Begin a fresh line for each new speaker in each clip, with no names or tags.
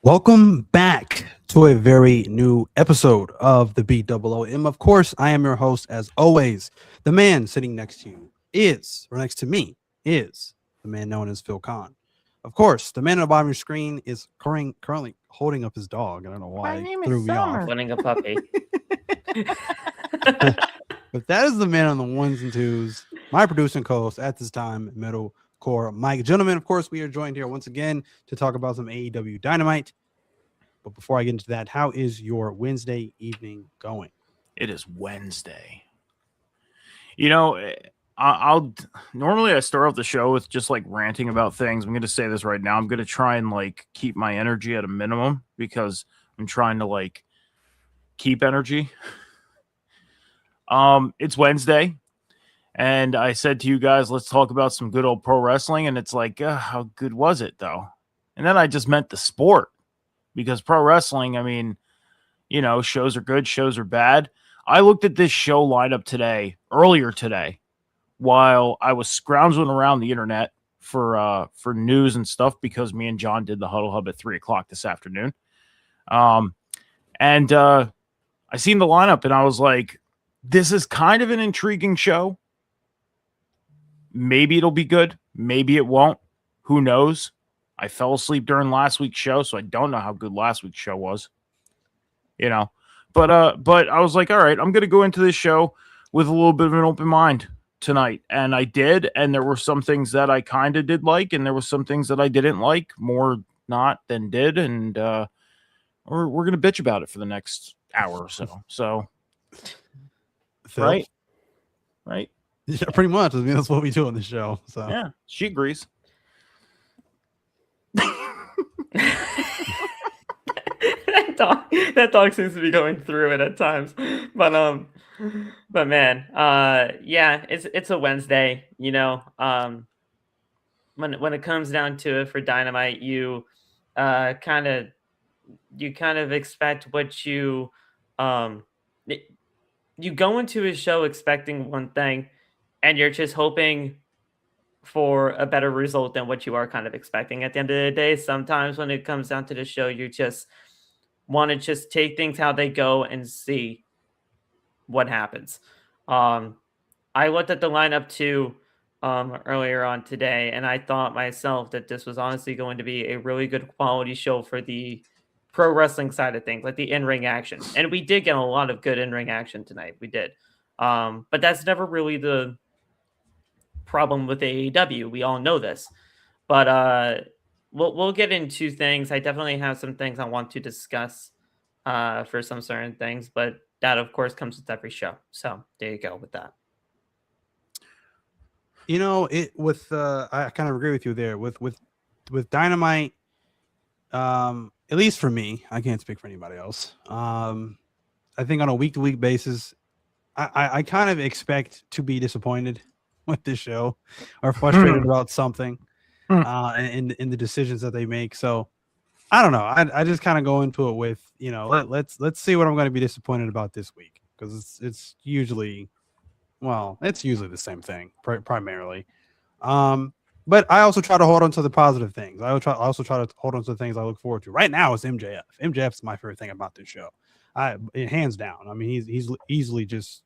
Welcome back to a very new episode of the BOOM. Of course, I am your host, as always. The man sitting next to you next to me is the man known as Phil Kahn. Of course, the man on the bottom of your screen is currently holding up his dog. I don't know why
My
it
name
threw
is
me off.
Summer.
Winning a puppy.
But that is the man on the ones and twos, my producing co-host at this time, Middle Core Mike. Gentlemen, of course, we are joined here once again to talk about some AEW Dynamite. But before I get into that, how is your Wednesday evening going?
It is Wednesday. You know, I'll normally I start off the show with just like ranting about things. I'm going to say this right now. I'm going to try and like keep my energy at a minimum because I'm trying to like keep energy. It's Wednesday, and I said to you guys, let's talk about some good old pro wrestling. And it's like, how good was it though? And then I just meant the sport. Because pro wrestling, I mean, you know, shows are good, shows are bad. I looked at this show lineup earlier today, while I was scrounging around the internet for news and stuff because me and John did the Huddle Hub at 3:00 this afternoon. I seen the lineup and I was like, this is kind of an intriguing show. Maybe it'll be good. Maybe it won't. Who knows? I fell asleep during last week's show, so I don't know how good last week's show was. You know, but I was like, all right, I'm going to go into this show with a little bit of an open mind tonight, and I did. And there were some things that I kind of did like, and there were some things that I didn't like, more not than did, and we're going to bitch about it for the next hour or so. So,
Phil?
right,
yeah, pretty much. I mean, that's what we do on the show. So
yeah, she agrees.
that dog seems to be going through it at times, but man, yeah, it's a Wednesday, you know. When it comes down to it for Dynamite, you kind of expect what you go into a show expecting one thing, and you're just hoping for a better result than what you are kind of expecting at the end of the day. Sometimes when it comes down to the show, you just want to just take things how they go and see what happens. I looked at the lineup too earlier on today, and I thought myself that this was honestly going to be a really good quality show for the pro wrestling side of things, like the in-ring action. And we did get a lot of good in-ring action tonight. We did. But that's never really the problem with AEW. We all know this, but we'll get into things. I definitely have some things I want to discuss for some certain things, but that of course comes with every show. So there you go with that.
you know, I kind of agree with you there. With Dynamite, at least for me, I can't speak for anybody else. I think on a week-to-week basis, I kind of expect to be disappointed with this show or frustrated about something in the decisions that they make. So I don't know. I just kind of go into it with, you know, let's see what I'm going to be disappointed about this week, because it's usually the same thing primarily. But I also try to hold on to the positive things. I also try to hold on to the things I look forward to. Right now, it's MJF. MJF's my favorite thing about this show. Hands down. I mean, he's easily just,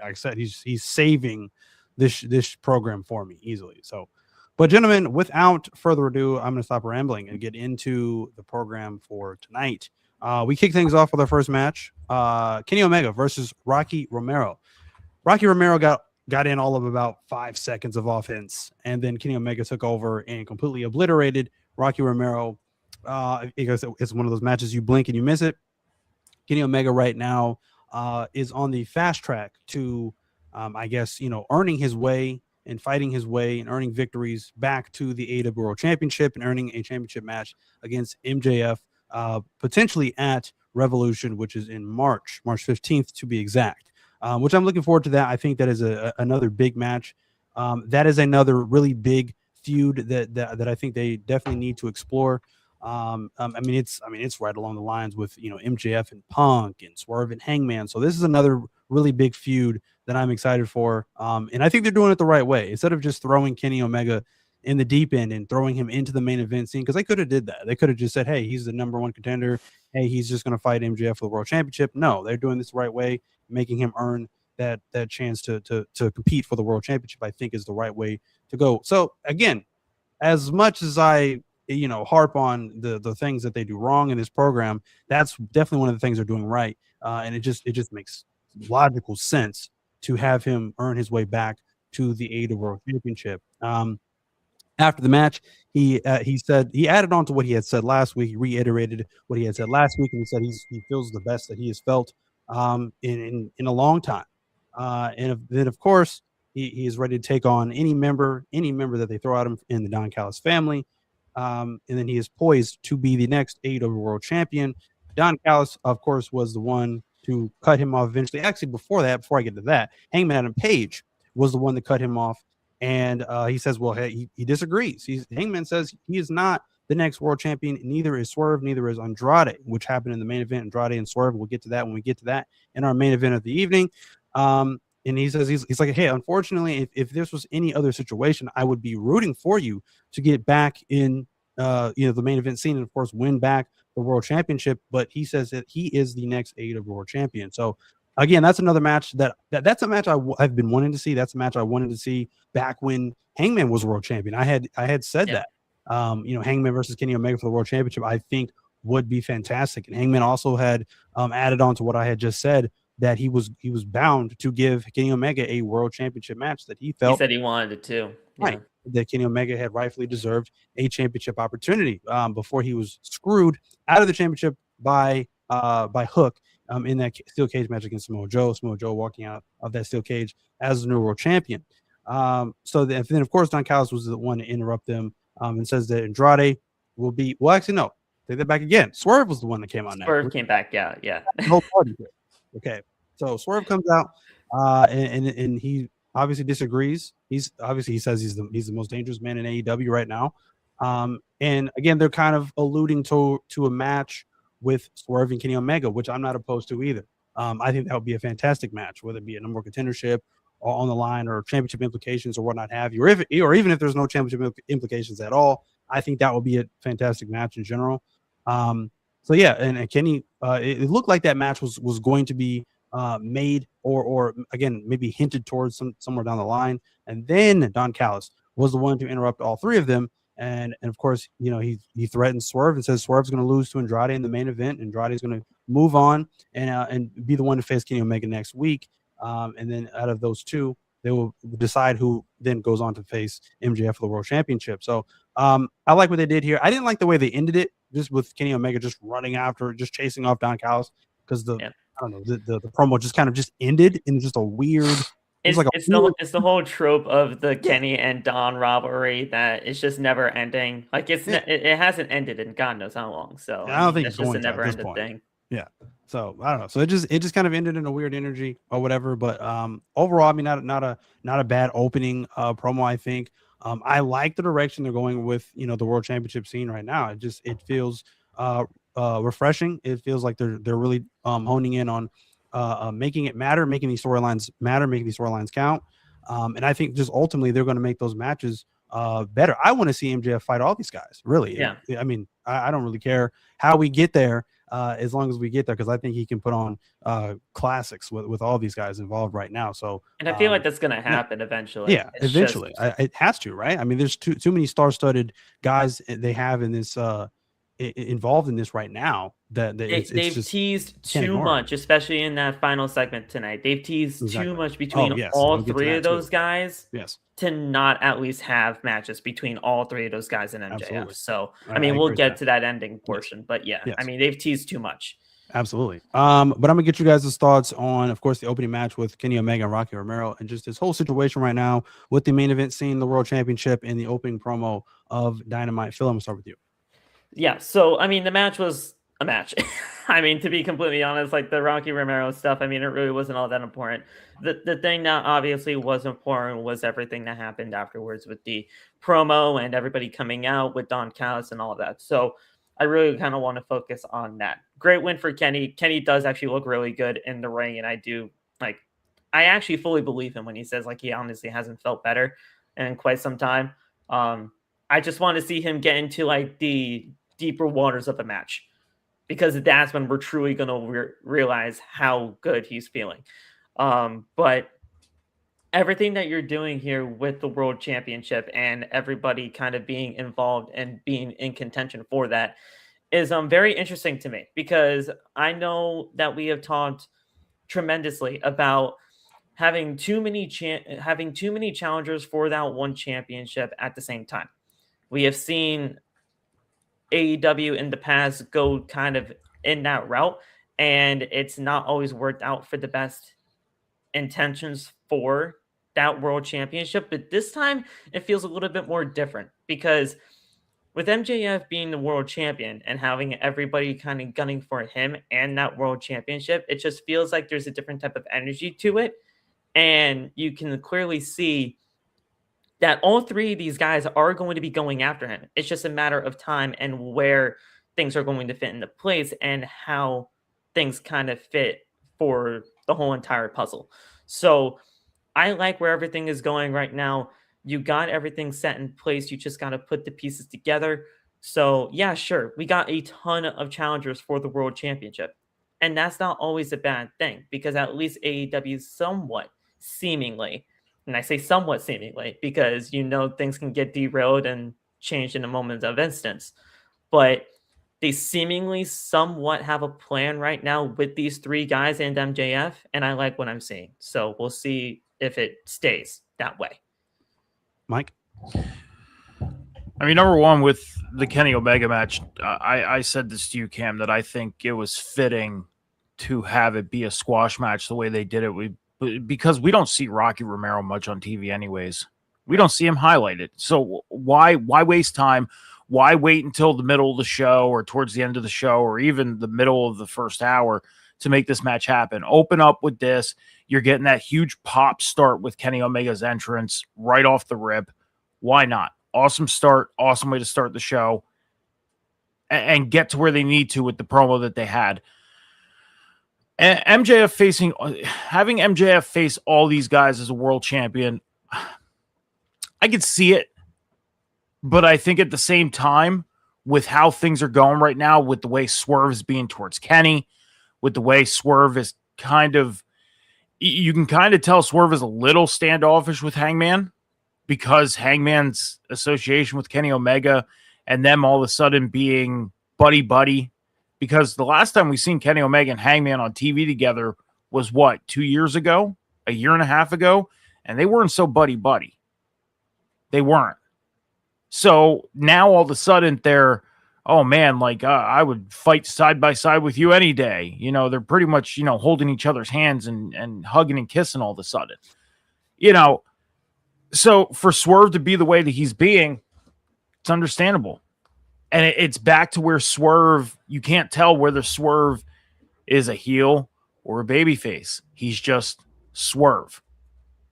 like I said, he's saving this program for me easily. So, but gentlemen, without further ado, I'm going to stop rambling and get into the program for tonight. We kick things off with our first match: Kenny Omega versus Rocky Romero. Rocky Romero got in all of about 5 seconds of offense, and then Kenny Omega took over and completely obliterated Rocky Romero. Because it's one of those matches you blink and you miss it. Kenny Omega right now is on the fast track to, I guess, earning his way and fighting his way and earning victories back to the AEW World Championship and earning a championship match against MJF, potentially at Revolution, which is in March 15th to be exact. Which I'm looking forward to that. I think that is another big match. That is another really big feud that I think they definitely need to explore. I mean, it's right along the lines with MJF and Punk and Swerve and Hangman. So this is another really big feud that I'm excited for. And I think they're doing it the right way. Instead of just throwing Kenny Omega in the deep end and throwing him into the main event scene, because they could have did that. They could have just said, hey, he's the number one contender. Hey, he's just going to fight MJF for the world championship. No, they're doing this the right way, making him earn that chance to compete for the world championship. I think is the right way to go. So again, as much as I harp on the things that they do wrong in this program, that's definitely one of the things they're doing right, and it just makes logical sense to have him earn his way back to the AEW World Championship. After the match, he said, he added on to what he had said last week. He reiterated what he had said last week, and he said he feels the best that he has felt in a long time. And then, of course, he is ready to take on any member that they throw at him in the Don Callis family. And then he is poised to be the next AEW World Champion. Don Callis, of course, was the one to cut him off eventually. Actually, before I get to that, Hangman Adam Page was the one that cut him off. And he says, well, hey, he disagrees. Hangman says he is not the next world champion. Neither is Swerve. Neither is Andrade, which happened in the main event. Andrade and Swerve. We'll get to that when we get to that in our main event of the evening. And he says, he's like, hey, unfortunately, if this was any other situation, I would be rooting for you to get back in, the main event scene and, of course, win back the world championship. But he says that he is the next AEW world champion. So, again, that's another match that's a match I've been wanting to see. That's a match I wanted to see back when Hangman was world champion. I had said that, Hangman versus Kenny Omega for the world championship, I think would be fantastic. And Hangman also had added on to what I had just said, that he was bound to give Kenny Omega a world championship match that he felt.
He said he wanted it too.
Right. That Kenny Omega had rightfully deserved a championship opportunity before he was screwed out of the championship by Hook in that steel cage match against Samoa Joe. Samoa Joe walking out of that steel cage as the new world champion. So then, of course, Don Callis was the one to interrupt them and says that Andrade will be. Well, actually, no. Take that back again. Swerve was the one that came on.
Swerve came back. Yeah.
The whole party here. Okay, so Swerve comes out, and he obviously disagrees. He says he's the most dangerous man in AEW right now. And again, they're kind of alluding to a match with Swerve and Kenny Omega, which I'm not opposed to either. I think that would be a fantastic match, whether it be a number one contendership or on the line or championship implications or whatnot have you, or even if there's no championship implications at all. I think that would be a fantastic match in general. So yeah, and Kenny, it looked like that match was going to be made or again maybe hinted towards somewhere down the line, and then Don Callis was the one to interrupt all three of them, and of course he threatens Swerve and says Swerve's going to lose to Andrade in the main event. Andrade is going to move on and be the one to face Kenny Omega next week, and then out of those two, they will decide who then goes on to face MJF for the world championship. So I like what they did here. I didn't like the way they ended it, just with Kenny Omega just running after, just chasing off Don Callis, because the promo just kind of just ended in just a weird.
It's the whole trope of the Kenny and Don rivalry that it's just never ending. Like it hasn't ended in God knows how long. So
I don't think
it's just a never ending thing.
Yeah. So I don't know. So it just kind of ended in a weird energy or whatever. But overall, I mean, not a bad opening promo. I think I like the direction they're going with the world championship scene right now. It feels refreshing. It feels like they're really honing in on making it matter, making these storylines matter, making these storylines count. And I think just ultimately they're going to make those matches better. I want to see MJF fight all these guys. Really.
Yeah.
I mean, I don't really care how we get there. As long as we get there, because I think he can put on classics with all these guys involved right now. So,
and I feel like that's going to happen eventually.
Yeah, eventually, it has to, right? I mean, there's too many star-studded guys they have in this involved in this right now that
they've teased too much, especially in that final segment tonight. They've teased too much between all three of those guys.
Yes.
To not at least have matches between all three of those guys in MJF.
Absolutely.
So, I mean, we'll get to that ending portion, but yeah, I mean, they've teased too much.
Absolutely. But I'm going to get you guys' thoughts on, of course, the opening match with Kenny Omega and Rocky Romero and just this whole situation right now with the main event scene, the world championship, and the opening promo of Dynamite. Phil, I'm going to start with you.
Yeah. So, I mean, the match was a match. I mean, to be completely honest, like the Rocky Romero stuff, I mean, it really wasn't all that important. The thing that obviously was important was everything that happened afterwards with the promo and everybody coming out with Don Callis and all of that. So I really kind of want to focus on that. Great win for Kenny. Kenny does actually look really good in the ring, and I actually fully believe him when he says like he honestly hasn't felt better in quite some time. I just want to see him get into like the deeper waters of the match, because that's when we're truly going to realize how good he's feeling. But everything that you're doing here with the World Championship and everybody kind of being involved and being in contention for that is very interesting to me, because I know that we have talked tremendously about having too many challengers for that one championship at the same time. We have seen AEW in the past go kind of in that route, and it's not always worked out for the best intentions for that world championship. But this time it feels a little bit more different, because with MJF being the world champion and having everybody kind of gunning for him and that world championship, it just feels like there's a different type of energy to it. And you can clearly see that all three of these guys are going to be going after him. It's just a matter of time and where things are going to fit into place and how things kind of fit for the whole entire puzzle. So I like where everything is going right now. You got everything set in place. You just got to put the pieces together. So, yeah, sure. We got a ton of challengers for the world championship. And that's not always a bad thing, because at least AEW somewhat seemingly, and I say somewhat seemingly because things can get derailed and changed in a moment of instance, but they seemingly somewhat have a plan right now with these three guys and MJF, and I like what I'm seeing. So we'll see if it stays that way.
Mike?
I mean, number one, with the Kenny Omega match, I said this to you, Cam, that I think it was fitting to have it be a squash match the way they did it. Because we don't see Rocky Romero much on TV anyways. We don't see him highlighted. So why waste time? Why wait until the middle of the show or towards the end of the show or even the middle of the first hour to make this match happen? Open up with this. You're getting that huge pop start with Kenny Omega's entrance right off the rip. Why not? Awesome start. Awesome way to start the show and get to where they need to with the promo that they had. having MJF face all these guys as a world champion, I could see it. But I think at the same time, with how things are going right now, with the way Swerve is being towards Kenny, with the way Swerve is you can kind of tell Swerve is a little standoffish with Hangman, because Hangman's association with Kenny Omega and them all of a sudden being buddy-buddy. Because the last time we seen Kenny Omega and Hangman on TV together was 2 years ago, a year and a half ago, and they weren't so buddy-buddy. They weren't. So now all of a sudden they're, oh man, I would fight side by side with you any day. They're pretty much, holding each other's hands and hugging and kissing all of a sudden. So for Swerve to be the way that he's being, it's understandable. And it's back to where Swerve, you can't tell whether Swerve is a heel or a babyface. He's just Swerve.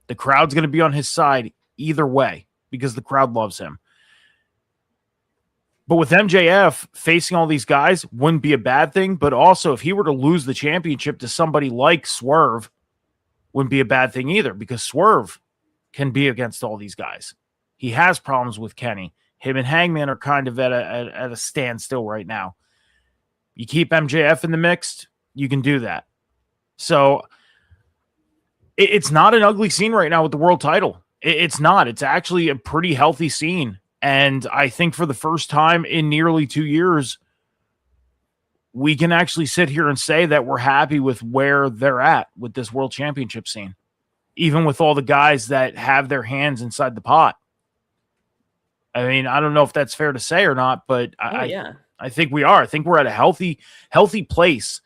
The crowd's going to be on his side either way because the crowd loves him. But with MJF facing all these guys wouldn't be a bad thing. But also, if he were to lose the championship to somebody like Swerve, wouldn't be a bad thing either, because Swerve can be against all these guys. He has problems with Kenny. Him and Hangman are kind of at a standstill right now. You keep MJF in the mix, you can do that. So it's not an ugly scene right now with the world title. It's not. It's actually a pretty healthy scene. And I think for the first time in nearly 2 years, we can actually sit here and say that we're happy with where they're at with this world championship scene, even with all the guys that have their hands inside the pot. I mean, I don't know if that's fair to say or not, but I think we are. I think we're at a healthy place.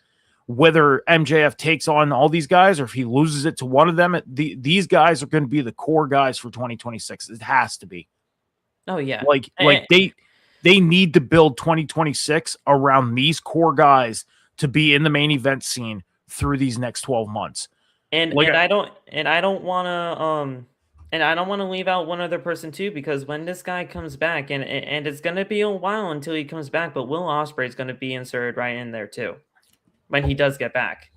Whether MJF takes on all these guys or if he loses it to one of them, these guys are going to be the core guys for 2026. It has to be.
Oh yeah.
They need to build 2026 around these core guys to be in the main event scene through these next 12 months.
And I don't want to leave out one other person too, because when this guy comes back, and it's going to be a while until he comes back, but Will Ospreay is going to be inserted right in there too when he does get back.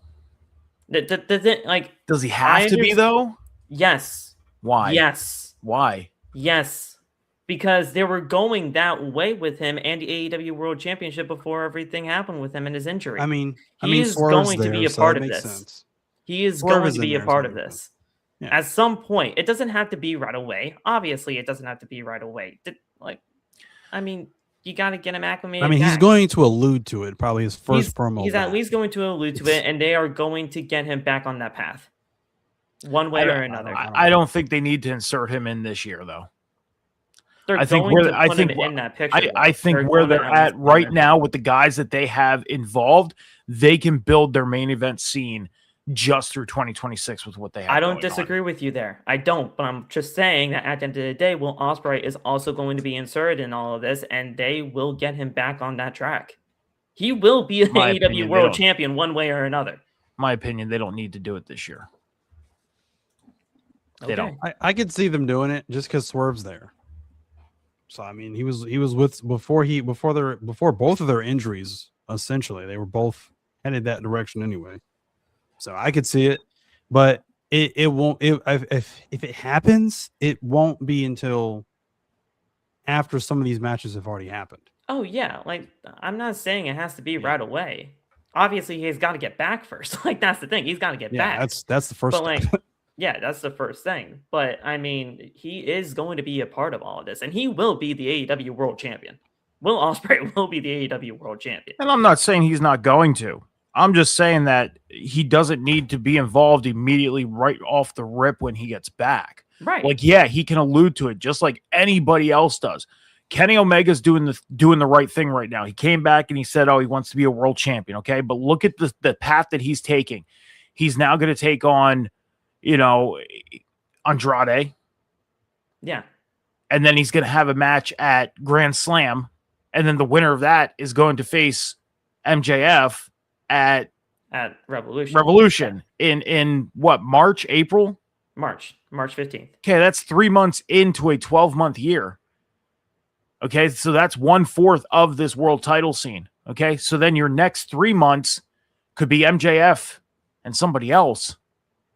Does he have to be though?
Yes.
Why?
Yes.
Why?
Yes. because they were going that way with him and the AEW World Championship before everything happened with him and his injury.
I mean,
He is
Swerve's
going to be
there,
a
so
part
that
of
makes
this.
sense.
He is
Swerve
going
is
to
in
be a
there,
part
so
of
that makes
this.
Yeah.
At some point, it doesn't have to be right away. Obviously, it doesn't have to be right away. You got to get him acclimated.
I mean, he's
back.
going to allude to it. Probably his first promo.
He's at least going to allude to it, and they are going to get him back on that path, one way or another.
I don't think they need to insert him in this year, though.
They're going to put him in that picture.
I think where they're at right now with the guys that they have involved, they can build their main event scene just through 2026 with what they have.
I don't disagree with you there. I don't, but I'm just saying that at the end of the day, Will Ospreay is also going to be inserted in all of this, and they will get him back on that track. He will be an AEW World Champion one way or another.
My opinion, they don't need to do it this year. They don't.
I could see them doing it just because Swerve's there. So I mean, he was with before both of their injuries. Essentially, they were both headed that direction anyway. So I could see it, but it won't. If it happens, it won't be until after some of these matches have already happened.
Oh yeah, like I'm not saying it has to be right away. Obviously, he's got to get back first. Like that's the thing. He's got to get back.
That's the first step.
Yeah, that's the first thing. But I mean, he is going to be a part of all of this, and he will be the AEW World Champion. Will Ospreay will be the AEW World Champion.
And I'm not saying he's not going to. I'm just saying that he doesn't need to be involved immediately right off the rip when he gets back.
Right.
Like, yeah, he can allude to it just like anybody else does. Kenny Omega's doing the right thing right now. He came back and he said, oh, he wants to be a world champion. Okay. But look at the path that he's taking. He's now going to take on, Andrade.
Yeah.
And then he's going to have a match at Grand Slam. And then the winner of that is going to face MJF at Revolution in what, March, April?
March 15th.
Okay, that's 3 months into a 12-month year. Okay, so that's 1/4 of this world title scene. Okay, so then your next 3 months could be MJF and somebody else.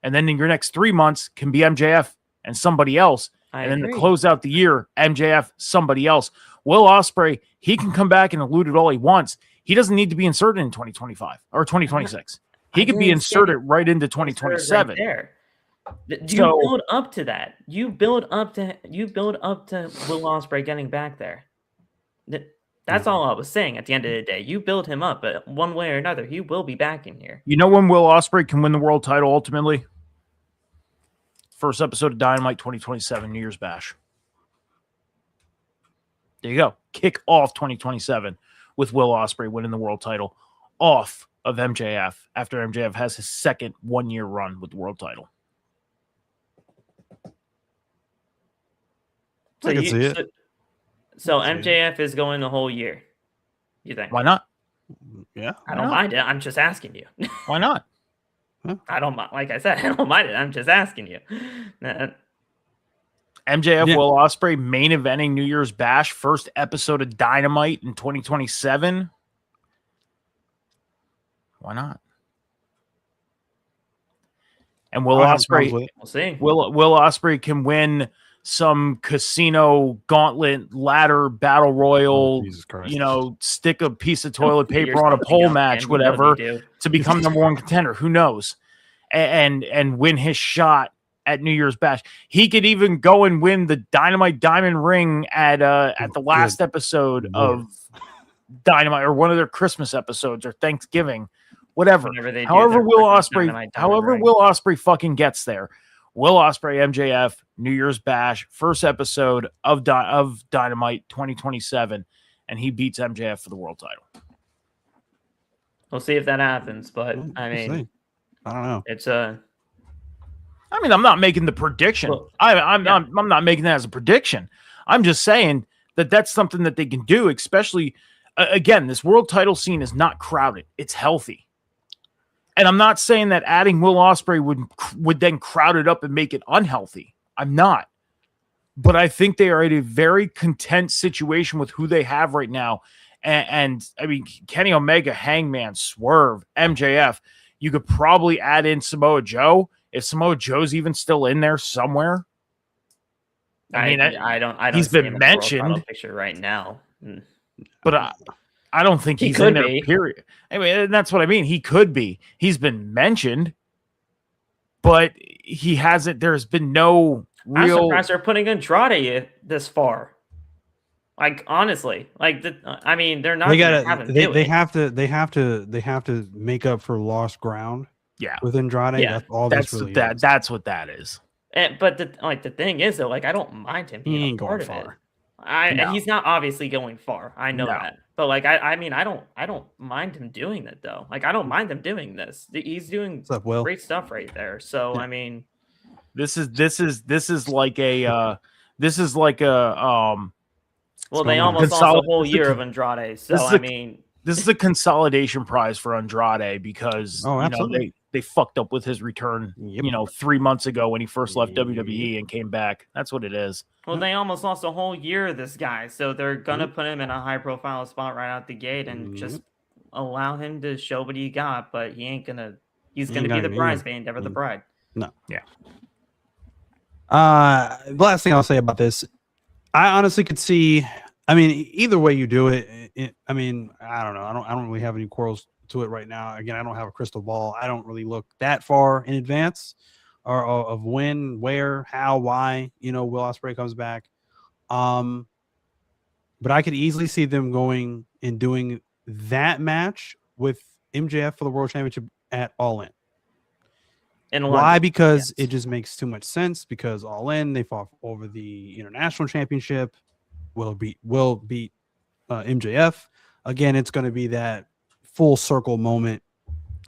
And then in your next 3 months can be MJF and somebody else. And then to close out the year, MJF, somebody else. Will Ospreay, he can come back and elude it all he wants. He doesn't need to be inserted in 2025 or 2026. He could be inserted right into 2027.
Right there. You build up to that. You build up to Will Ospreay getting back there. That's all I was saying at the end of the day. You build him up, but one way or another, he will be back in here.
You know when Will Ospreay can win the world title ultimately? First episode of Dynamite 2027, New Year's Bash. There you go. Kick off 2027 with Will Ospreay winning the world title off of MJF after MJF has his second 1-year run with the world title.
I can see it.
So MJF is going the whole year, you think?
Why not?
Yeah.
I don't mind it. I'm just asking you.
Why not?
I don't mind. Like I said, I don't mind it. I'm just asking you.
MJF Will Ospreay main eventing New Year's Bash, first episode of Dynamite in 2027. Why not? And Will Ospreay,
we'll see.
Will Ospreay can win some casino gauntlet ladder battle royal, stick a piece of toilet paper on a pole match, whatever, to become number one contender. Who knows? And win his shot at New Year's Bash. He could even go and win the Dynamite Diamond Ring at the last episode of Dynamite, or one of their Christmas episodes or Thanksgiving, whatever. However Will Ospreay fucking gets there. Will Ospreay, MJF, New Year's Bash, first episode of Dynamite 2027, and he beats MJF for the world title.
We'll see if that happens, but I mean,
I don't know.
It's
I mean, I'm not making the prediction. Well, I'm not making that as a prediction. I'm just saying that that's something that they can do, especially, again, this world title scene is not crowded. It's healthy. And I'm not saying that adding Will Ospreay would then crowd it up and make it unhealthy. I'm not. But I think they are in a very content situation with who they have right now. And I mean, Kenny Omega, Hangman, Swerve, MJF, you could probably add in Samoa Joe. If Samoa Joe's even still in there somewhere. I mean,
I don't
he's
see
been
him in the world
mentioned.
title picture right now.
But I don't think
He
he's
could
in there,
be.
period. I mean, and that's what I mean. He could be. He's been mentioned, but he hasn't. There's been no
I'm
real.
surprised they're putting Andrade this far. Like honestly, like I mean, they're not
They
going to
gotta
have him
they,
do
they
it.
have to make up for lost ground
Yeah,
with Andrade.
Yeah,
That's all this really is.
That's what that is.
But the thing is though, like I don't mind him
He
being
ain't
a part
going
of it.
far.
No.
He's not obviously going far. I know
No.
that. But like I mean I don't mind him doing that though. Like I don't mind him doing this. He's doing
What's up, Will?
great stuff right there. So
Yeah.
I mean,
This is like a
well,
going
they
on?
almost lost a whole
This is a
year
con-
of Andrade.
this
So
is
I
a-
mean,
this is a consolidation prize for Andrade because
Oh,
you know
absolutely.
they fucked up with his return.
Yep.
You know, 3 months ago when he first left
Yep.
WWE and came back. That's what it is.
well, they almost lost a whole year of this guy. So they're gonna
Yep.
put him in a high profile spot right out the gate and just allow him to show what he got. But he ain't gonna. He's
He
gonna
ain't
be
gonna-
the
he ain't gonna-
bridesmaid, never the
he-
bride.
No.
Yeah.
The last thing I'll say about this, I honestly could see. I mean, either way you do it, I mean, I don't know. I don't really have any quarrels to it right now. Again, I don't have a crystal ball. I don't really look that far in advance, or of when, where, how, why. Will Ospreay comes back. But I could easily see them going and doing that match with MJF for the World Championship at All In.
In
Why?
London,
Because
yes.
it just makes too much sense. Because All In, they fought over the international championship. Will beat MJF again. It's going to be that full circle moment,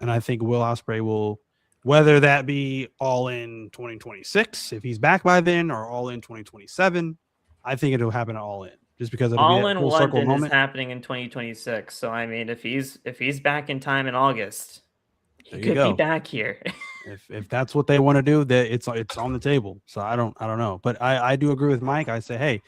and I think Will Ospreay will, whether that be All In 2026 if he's back by then, or All In 2027. I think it'll happen at All In, just because it'll be
All
that
in
full circle
London is
moment.
happening in 2026. So I mean, if he's back in time in August, he
There you
could be
go.
back here.
If that's what they want to do, that it's on the table. So I don't know, but I do agree with Mike. I say, hey,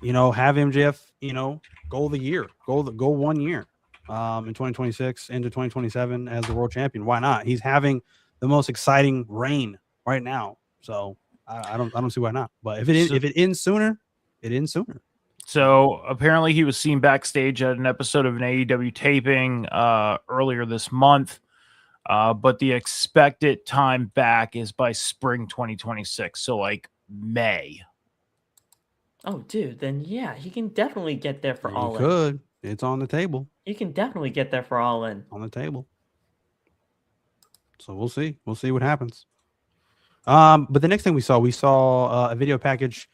have MJF, go the year, go 1 year, in 2026 into 2027 as the world champion. Why not? He's having the most exciting reign right now. So I don't see why not. But if it ends sooner, it ends sooner.
So apparently he was seen backstage at an episode of an AEW taping earlier this month. But the expected time back is by spring 2026. So like May.
Oh, dude, then yeah, he can definitely get there for All In.
Could. It's on the table.
He can definitely get there for All In.
On the table. So we'll see. We'll see what happens. But the next thing we saw a video package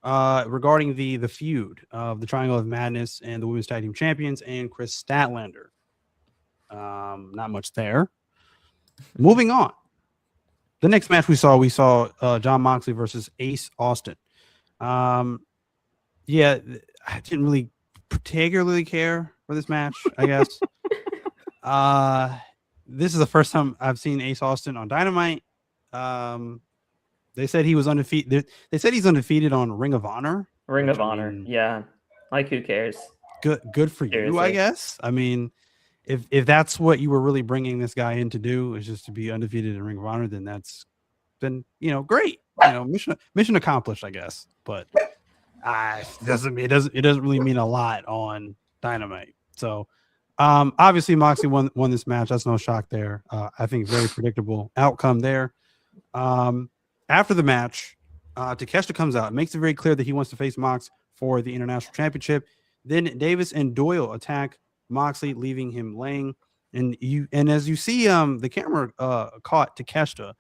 regarding the feud of the Triangle of Madness and the Women's Tag Team Champions and Chris Statlander. Not much there. Moving on. The next match we saw John Moxley versus Ace Austin. Yeah, I didn't really particularly care for this match, I guess. This is the first time I've seen Ace Austin on Dynamite. They said he was undefeated. They said he's undefeated on Ring of Honor.
Ring of Honor, yeah. Like, who cares?
Good for you, I guess. I mean, if that's what you were really bringing this guy in to do, is just to be undefeated in Ring of Honor, then that's been great. Mission accomplished, I guess. But it doesn't really mean a lot on Dynamite. So obviously Moxley won this match. That's no shock there. I think very predictable outcome there. After the match, Takeshita comes out, makes it very clear that he wants to face Mox for the international championship. Then Davis and Doyle attack Moxley, leaving him laying. And as you see, the camera caught Takeshita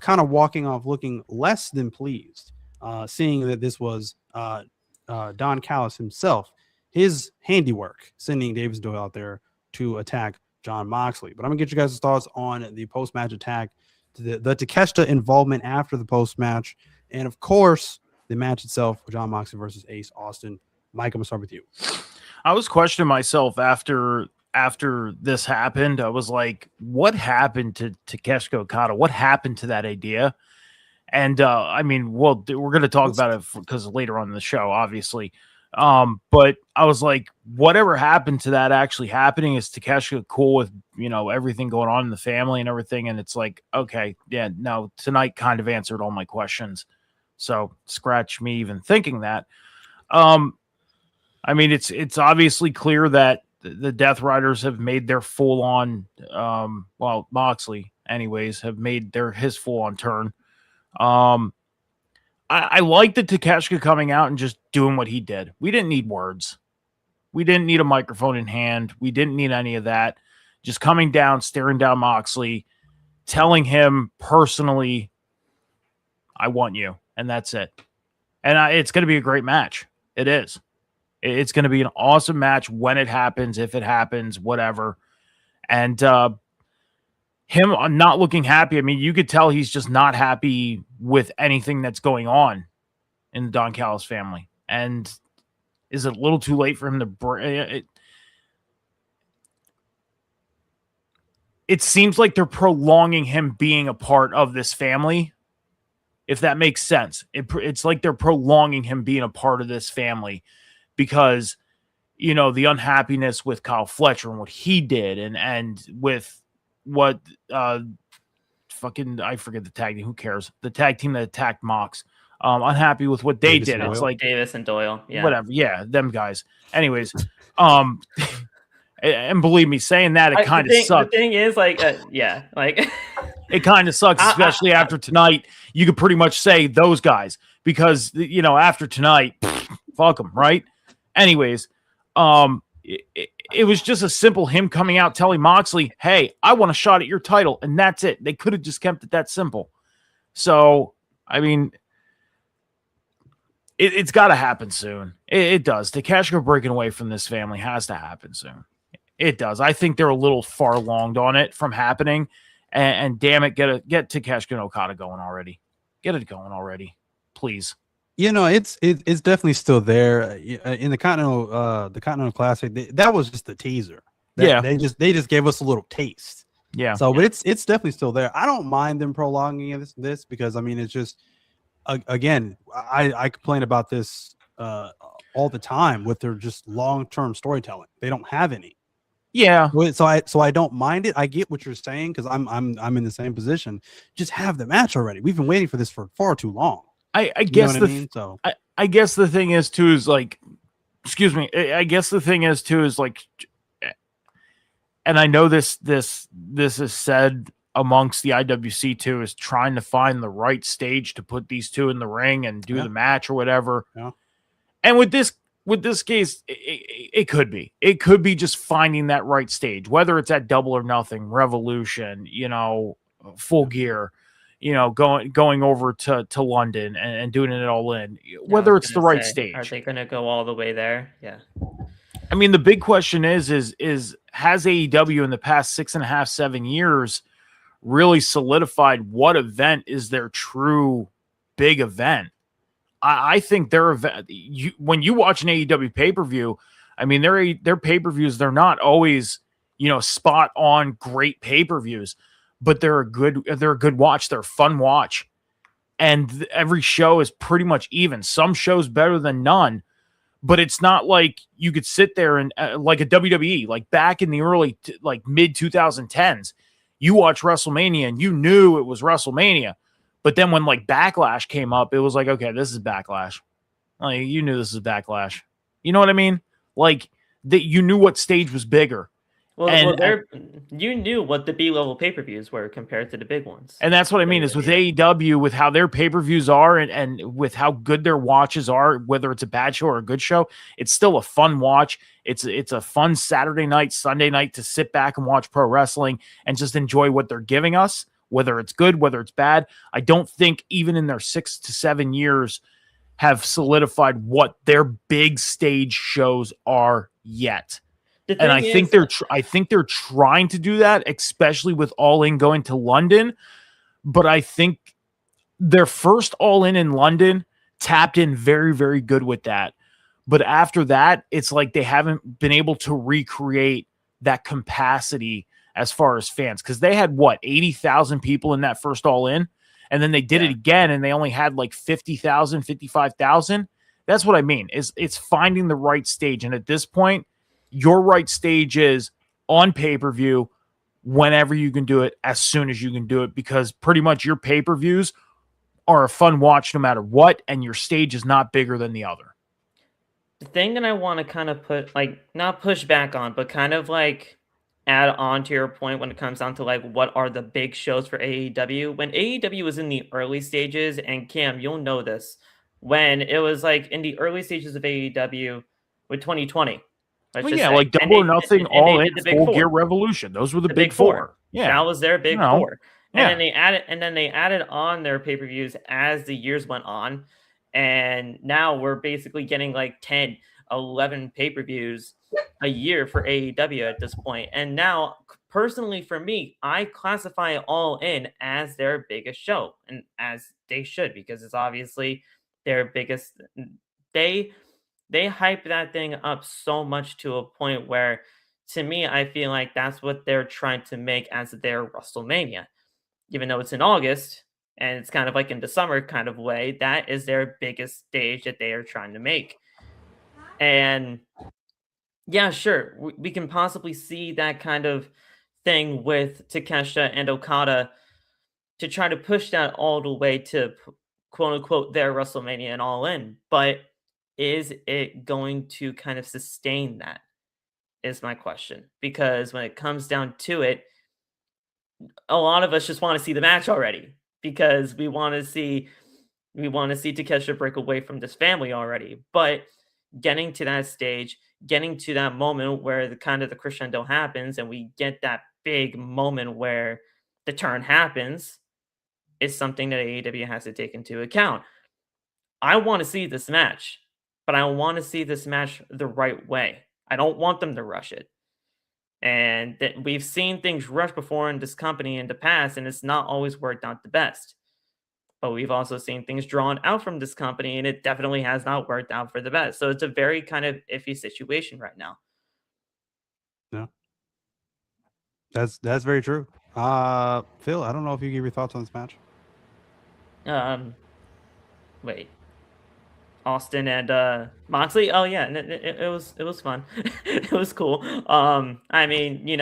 kind of walking off, looking less than pleased, seeing that this was Don Callis himself, his handiwork, sending Davis Doyle out there to attack John Moxley. But I'm gonna get you guys' thoughts on the post-match attack, the Takeshita involvement after the post-match, and of course the match itself, John Moxley versus Ace Austin. Mike, I'm gonna start with you.
I was questioning myself after this happened. I was like, what happened to Takeshita Okada? What happened to that idea? And I mean, well, we're going to talk about it because later on in the show, obviously. But I was like, whatever happened to that actually happening? Is Takeshita cool with, everything going on in the family and everything? And it's like, okay, yeah, no, tonight kind of answered all my questions. So scratch me even thinking that. I mean, it's obviously clear that the Death Riders have made their full on, well, Moxley, anyways, have made his full on turn. I liked the Takeshita coming out and just doing what he did. We didn't need words. We didn't need a microphone in hand. We didn't need any of that. Just coming down, staring down Moxley, telling him personally, I want you. And that's it. And it's going to be a great match. It is. It's going to be an awesome match when it happens, if it happens, whatever. And him not looking happy, I mean, you could tell he's just not happy with anything that's going on in the Don Callis family. And is it a little too late for him to break? It seems like they're prolonging him being a part of this family, if that makes sense. It's like they're prolonging him being a part of this family because, you know, the unhappiness with Kyle Fletcher and what he did and with what fucking, I forget the tag team, who cares? The tag team that attacked Mox. Unhappy with what they did. It's like
Davis and Doyle. Yeah.
Whatever. Yeah, them guys. Anyways, and believe me, saying that, it kind of sucks.
The thing is, like, yeah, like
it kind of sucks, especially after tonight. You could pretty much say those guys because, you know, after tonight, fuck them, right? Anyways, it was just a simple him coming out telling Moxley, hey, I want a shot at your title, and that's it. They could have just kept it that simple. So, I mean, it's got to happen soon. It does. Takeshita breaking away from this family has to happen soon. It does. I think they're a little far along on it from happening. And damn it, get Takeshita and Okada going already. Get it going already, please.
You know, it's definitely still there in the Continental Classic. That was just a teaser. They just gave us a little taste.
Yeah.
So, but it's definitely still there. I don't mind them prolonging this because I mean it's just again I complain about this all the time with their just long-term storytelling. They don't have any.
Yeah.
So I don't mind it. I get what you're saying because I'm in the same position. Just have the match already. We've been waiting for this for far too long.
I guess I guess the thing is too is like, excuse me. I guess the thing is too is like, and I know this is said amongst the IWC too, is trying to find the right stage to put these two in the ring and do the match or whatever.
Yeah.
And with this case, it could be just finding that right stage, whether it's at Double or Nothing, Revolution, you know, Full Gear, you know, going over to London and doing it all in, whether it's the right stage.
Are they going to go all the way there? Yeah. I
mean, the big question is has AEW in the past 6.5, 7 years really solidified what event is their true big event? I think their event, when you watch an AEW pay-per-view, I mean, their pay-per-views, they're not always, you know, spot on great pay-per-views, but they're a good watch. They're a fun watch. And every show is pretty much even. Some shows better than none, but it's not like you could sit there and like a WWE, like back in the early, like mid 2010s, you watch WrestleMania and you knew it was WrestleMania. But then when like Backlash came up, it was like, okay, this is Backlash. Like you knew this is Backlash. You know what I mean? Like that you knew what stage was bigger.
You knew what the B-level pay-per-views were compared to the big ones.
And that's what I mean is with AEW, with how their pay-per-views are and with how good their watches are, whether it's a bad show or a good show, it's still a fun watch. It's a fun Saturday night, Sunday night to sit back and watch pro wrestling and just enjoy what they're giving us, whether it's good, whether it's bad. I don't think even in their 6 to 7 years have solidified what their big stage shows are yet. And I think they're trying to do that, especially with All In going to London. But I think their first All In London tapped in very, very good with that. But after that, it's like they haven't been able to recreate that capacity as far as fans. Because they had, 80,000 people in that first All In? And then they did it again, and they only had like 50,000, 55,000. That's what I mean. It's finding the right stage. And at this point, your right stage is on pay-per-view whenever you can do it, as soon as you can do it, because pretty much your pay-per-views are a fun watch no matter what, and your stage is not bigger than the other.
The thing that I want to kind of put, like, not push back on, but kind of like add on to your point when it comes down to like what are the big shows for AEW. When AEW was in the early stages, and Cam, you'll know this, when it was like in the early stages of AEW with 2020, let's
Well,
just
yeah,
say,
like
and
Double or Nothing,
and they
All In,
did the big
Full Gear
four,
Revolution. Those were the
the
big
big four.
four. Yeah,
That was their big
You know,
four. And
yeah.
then they added on their pay-per-views as the years went on. And now we're basically getting like 10, 11 pay-per-views a year for AEW at this point. And now, personally for me, I classify All In as their biggest show, and as they should, because it's obviously their biggest. They hype that thing up so much to a point where, to me, I feel like that's what they're trying to make as their WrestleMania. Even though it's in August and it's kind of like in the summer kind of way, that is their biggest stage that they are trying to make. And yeah, sure, we can possibly see that kind of thing with Takeshita and Okada to try to push that all the way to quote unquote their WrestleMania and All In. But is it going to kind of sustain that? Is my question. Because when it comes down to it, a lot of us just want to see the match already because we want to see Takeshita break away from this family already. But getting to that stage, getting to that moment where the kind of the crescendo happens and we get that big moment where the turn happens is something that AEW has to take into account. I want to see this match, but I want to see this match the right way. I don't want them to rush it. And that we've seen things rush before in this company in the past, and it's not always worked out the best. But we've also seen things drawn out from this company, and it definitely has not worked out for the best. So it's a very kind of iffy situation right now.
Yeah, that's very true. Phil, I don't know if you give your thoughts on this match.
Wait, Austin and Moxley. Oh yeah, it was fun. It was cool. I mean,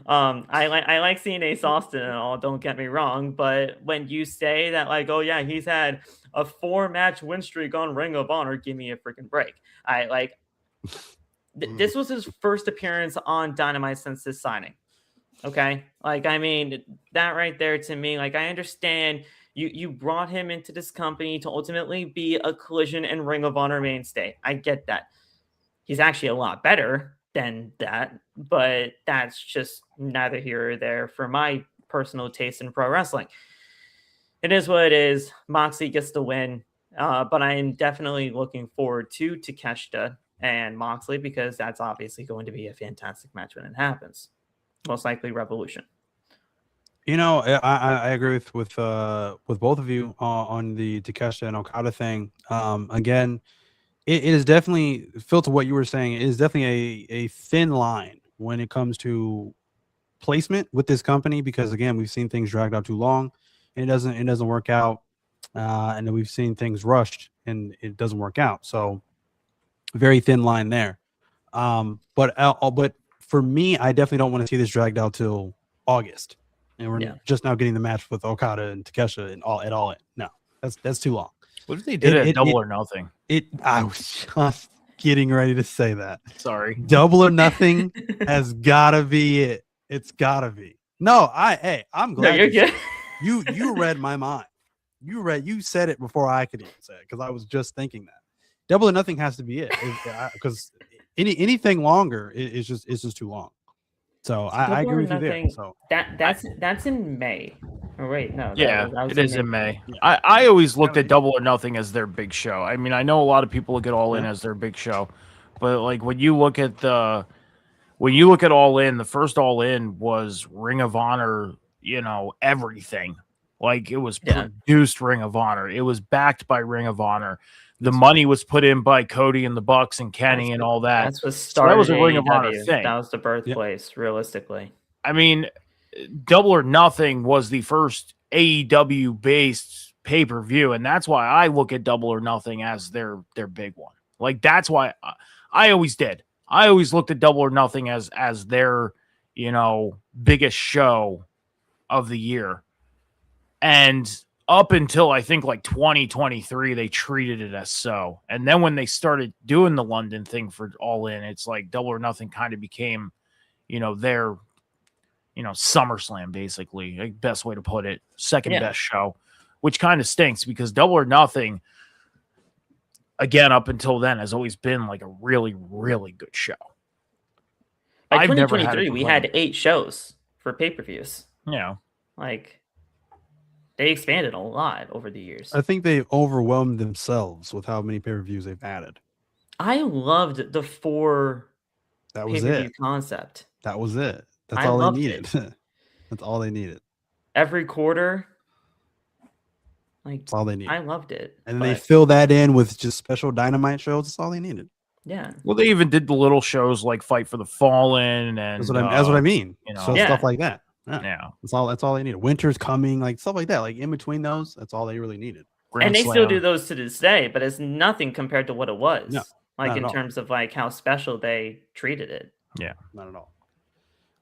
I like seeing Ace Austin and all. Don't get me wrong, but when you say that, like, oh yeah, he's had a 4-match win streak on Ring of Honor, give me a freaking break. I like. This was his first appearance on Dynamite since his signing. Okay, like, I mean, that right there to me, like, I understand you brought him into this company to ultimately be a Collision and Ring of Honor mainstay. I get that. He's actually a lot better than that, but that's just neither here or there for my personal taste in pro wrestling. It is what it is. Moxley gets the win, but I am definitely looking forward to Takeshita and Moxley because that's obviously going to be a fantastic match when it happens. Most likely Revolution.
I agree with both of you on the Takeshita and Okada thing. Again, it is definitely, Phil, to what you were saying, it is definitely a thin line when it comes to placement with this company because again, we've seen things dragged out too long, and it doesn't work out, and then we've seen things rushed and it doesn't work out. So very thin line there. But for me, I definitely don't want to see this dragged out till August. And we're just now getting the match with Okada and Takeshita and all at all. No, that's too long.
What if they did it Double or Nothing?
I was just getting ready to say that.
Sorry.
Double or Nothing has gotta be it. It's gotta be. No, I'm glad
you're good.
You read my mind. You said it before I could even say it because I was just thinking that. Double or Nothing has to be it because anything longer is just too long. So I agree with you there. So
that's in May. Oh wait, no.
Yeah, it is in May. I always looked at Double or Nothing as their big show. I mean, I know a lot of people look at All In as their big show, but like when you look at All In, the first All In was Ring of Honor. Everything. Like it was produced Ring of Honor. It was backed by Ring of Honor. The money was put in by Cody and the Bucks and Kenny and all that.
That's what started.
That was a Ring of Honor thing.
That was the birthplace, realistically.
I mean, Double or Nothing was the first AEW based pay-per-view, and that's why I look at Double or Nothing as their big one. Like that's why I always did. I always looked at Double or Nothing as their biggest show of the year. And up until I think like 2023, they treated it as so. And then when they started doing the London thing for All In, it's like Double or Nothing kind of became, their, SummerSlam, basically, like, best way to put it, second best show, which kind of stinks because Double or Nothing, again, up until then, has always been like a really, really good show.
By
I've never
2023, we had 8 shows for pay-per-views.
Yeah.
Like, they expanded a lot over the years.
I think they overwhelmed themselves with how many pay-per-views they've added.
I loved the 4
That was
pay-per-view
it.
concept.
That was it. That's
I
all they
loved
needed.
it.
That's all they needed.
Every quarter, like,
That's all they needed.
I loved it.
And they fill that in with just special Dynamite shows. That's all they needed.
Yeah.
Well, they even did the little shows like Fight for the Fallen, and
That's what I mean. So stuff like that.
Yeah.
That's all they needed. Winter's coming, like stuff like that. Like in between those, that's all they really needed.
And they still do those to this day, but it's nothing compared to what it was.
No,
like
not
in
at all.
terms of like how special they treated it.
Yeah.
Not at all.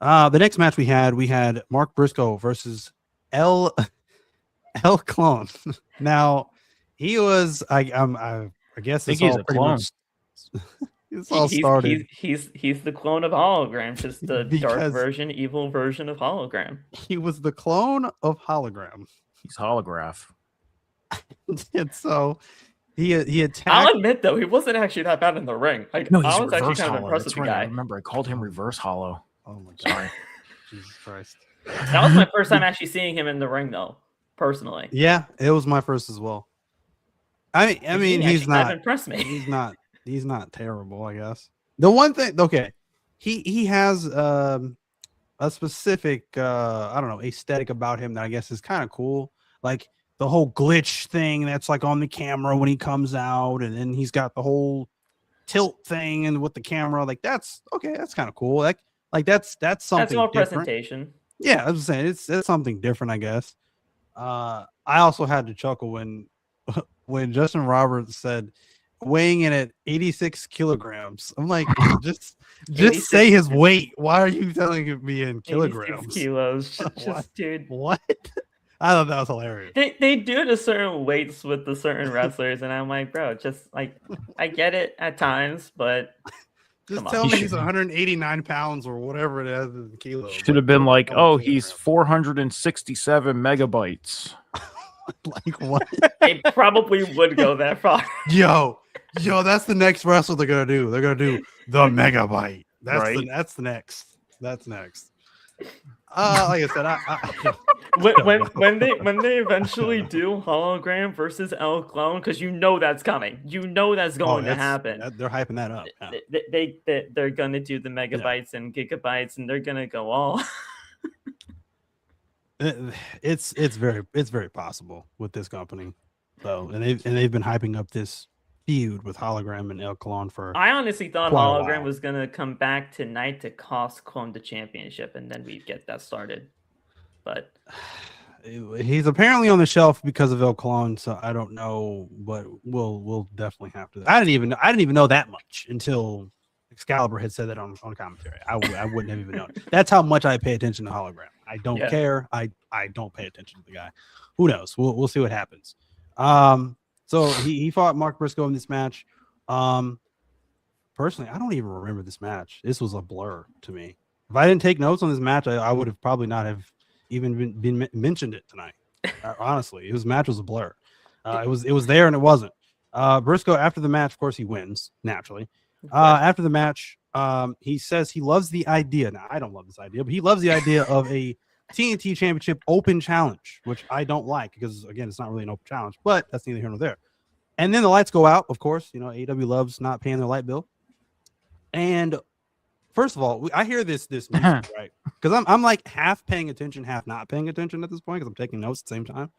The next match we had Mark Briscoe versus El Clone. Now he was I guess it's all pretty much it's all started.
He's the clone of Hologram, just the dark version, evil version of Hologram.
He was the clone of Hologram.
He's holograph.
And so he attacked.
I'll admit though, he wasn't actually that bad in the ring. Like,
No, he's
I was actually
reverse
kind of
hollow.
impressed
That's
with the
right. I
guy.
remember I called him reverse hollow.
Oh my god. Jesus Christ.
That was my first time actually seeing him in the ring though, personally.
Yeah, it was my first as well. I mean he's not
impressed me.
He's not terrible, I guess. The one thing, okay, he has a specific I don't know, aesthetic about him that I guess is kind of cool. Like the whole glitch thing that's like on the camera when he comes out, and then he's got the whole tilt thing and with the camera. Like that's okay, that's kind of cool. That's something.
That's more
different.
presentation.
Yeah, I was saying it's something different, I guess. I also had to chuckle when Justin Roberts said weighing in at 86 kilograms. I'm like, just say his weight. Why are you telling me in kilograms?
86 kilos. Just dude.
What? I thought that was hilarious.
They do the certain weights with the certain wrestlers, and I'm like, bro, just like I get it at times, but
just tell me he's 189 pounds or whatever it is in kilos.
Should have been like, oh, he's 467 megabytes.
Like what?
They probably would go that far.
Yo, that's the next wrestle they're gonna do. They're gonna do the megabyte. That's
right.
That's next. Like I said,
when they eventually do Hologram versus El Clone, because that's coming. That's going to happen.
They're hyping that up.
Yeah. They're gonna do the megabytes and gigabytes, and they're gonna go all.
It's very possible with this company, though, and they've been hyping up this feud with Hologram and El Clone for.
I honestly thought
quite a
Hologram
while.
was gonna come back tonight to cost Clone the championship, and then we'd get that started. But
he's apparently on the shelf because of El Clone, so I don't know, but we'll definitely have to. I didn't even know that much until Excalibur had said that on commentary. I wouldn't have even known. That's how much I pay attention to Hologram. I don't care. I don't pay attention to the guy. Who knows? We'll see what happens. So he fought Mark Briscoe in this match. Personally, I don't even remember this match. This was a blur to me. If I didn't take notes on this match, I would have probably not have even been mentioned it tonight. Honestly, his match was a blur. It was there and it wasn't. Briscoe, after the match, of course, he wins naturally. After the match, he says he loves the idea. Now, I don't love this idea, but he loves the idea of a TNT Championship Open Challenge, which I don't like because, again, it's not really an open challenge, but that's neither here nor there. And then the lights go out, of course. AEW loves not paying their light bill. And first of all, I hear this music, right? Because I'm like half paying attention, half not paying attention at this point because I'm taking notes at the same time.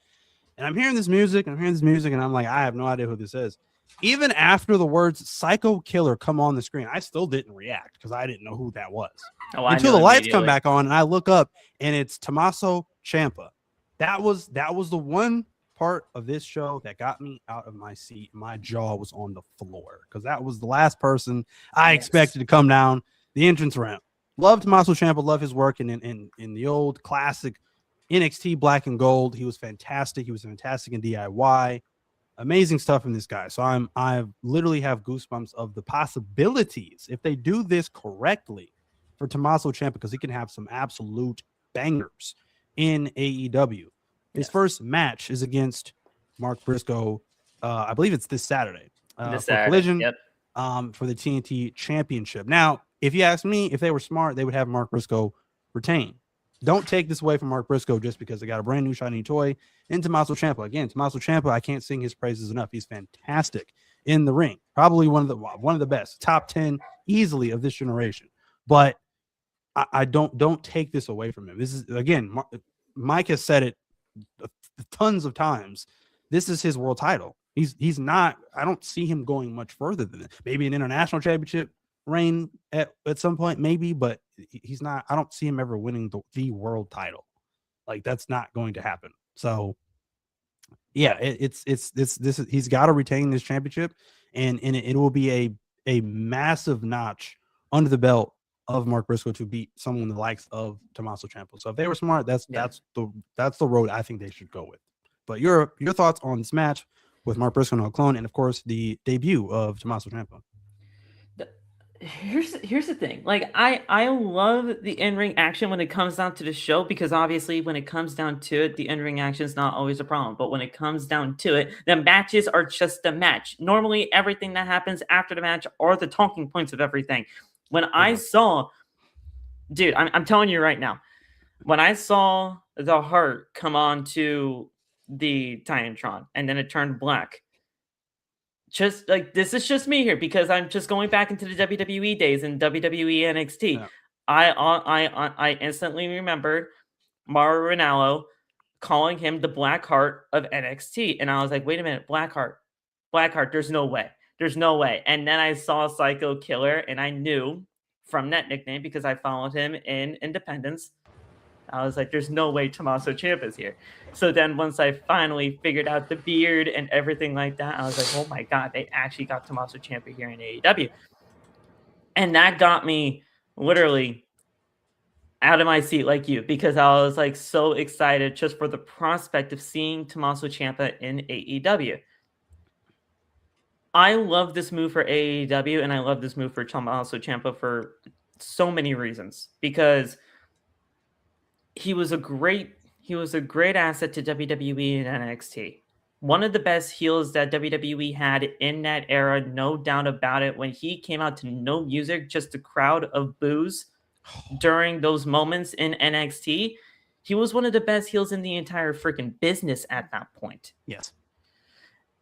And I'm hearing this music, and I'm like, I have no idea who this is. Even after the words "Psycho Killer" come on the screen, I still didn't react because I didn't know who that was until the lights come back on, and I look up, and it's Tommaso Ciampa. That was the one part of this show that got me out of my seat. My jaw was on the floor because that was the last person I expected to come down the entrance ramp. Love Tommaso Ciampa, love his work in the old classic NXT Black and Gold, he was fantastic. He was fantastic in DIY. Amazing stuff from this guy. So I literally have goosebumps of the possibilities if they do this correctly for Tommaso Ciampa, because he can have some absolute bangers in AEW. His first match is against Mark Briscoe. I believe it's this Saturday. For Collision.
Yep.
For the TNT Championship. Now, if you ask me, if they were smart, they would have Mark Briscoe retain. Don't take this away from Mark Briscoe just because they got a brand new shiny toy in Tommaso Ciampa. Again, Tommaso Ciampa, I can't sing his praises enough. He's fantastic in the ring. Probably one of the best, top 10 easily of this generation. But I don't take this away from him. This is, again, Mike has said it tons of times. This is his world title. He's not. I don't see him going much further than that. Maybe an international championship reign at some point, maybe, but he's not. I don't see him ever winning the world title. Like, that's not going to happen. So yeah, he's got to retain this championship, and it will be a massive notch under the belt of Mark Briscoe to beat someone the likes of Tommaso Ciampa. So if they were smart, that's the road I think they should go with. But your thoughts on this match with Mark Briscoe and Clone, and of course the debut of Tommaso Ciampa.
Here's the thing. Like, I love the in-ring action when it comes down to the show, because obviously when it comes down to it, the in-ring action is not always a problem. But when it comes down to it, the matches are just a match. Normally, everything that happens after the match are the talking points of everything. When I saw, dude, I'm telling you right now, when I saw the heart come on to the Titantron and then it turned black, just like, this is just me here because I'm just going back into the WWE days and WWE NXT. Yeah. I instantly remembered Mauro Ranallo calling him the Black Heart of NXT, and I was like, wait a minute, Black Heart, there's no way. And then I saw Psycho Killer, and I knew from that nickname, because I followed him in Independence, I was like, there's no way Tommaso Ciampa's here. So then once I finally figured out the beard and everything like that, I was like, oh my God, they actually got Tommaso Ciampa here in AEW. And that got me literally out of my seat like you, because I was like so excited just for the prospect of seeing Tommaso Ciampa in AEW. I love this move for AEW, and I love this move for Tommaso Ciampa for so many reasons, because he was a great asset to WWE and NXT. One of the best heels that WWE had in that era, no doubt about it. When he came out to no music, just a crowd of boos during those moments in NXT, he was one of the best heels in the entire freaking business at that point.
Yes.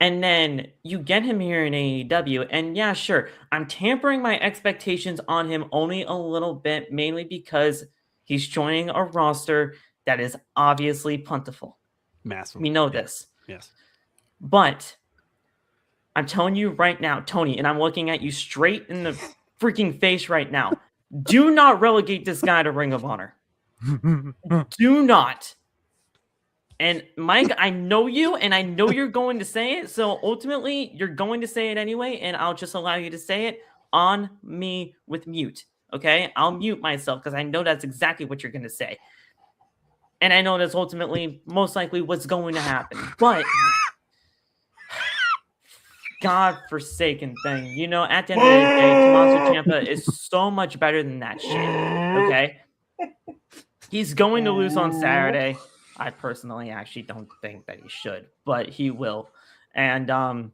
And then you get him here in AEW, and yeah, sure, I'm tampering my expectations on him only a little bit, mainly because he's joining a roster that is obviously plentiful.
Massive.
We know this.
Yes.
But I'm telling you right now, Tony, and I'm looking at you straight in the freaking face right now, do not relegate this guy to Ring of Honor. Do not. And Mike, I know you, and I know you're going to say it. So ultimately, you're going to say it anyway, and I'll just allow you to say it on me with mute. Okay? I'll mute myself because I know that's exactly what you're going to say. And I know that's ultimately most likely what's going to happen. But God-forsaken thing. You know, at the end of the day, Tommaso Ciampa is so much better than that shit. Okay? He's going to lose on Saturday. I personally actually don't think that he should, but he will. And at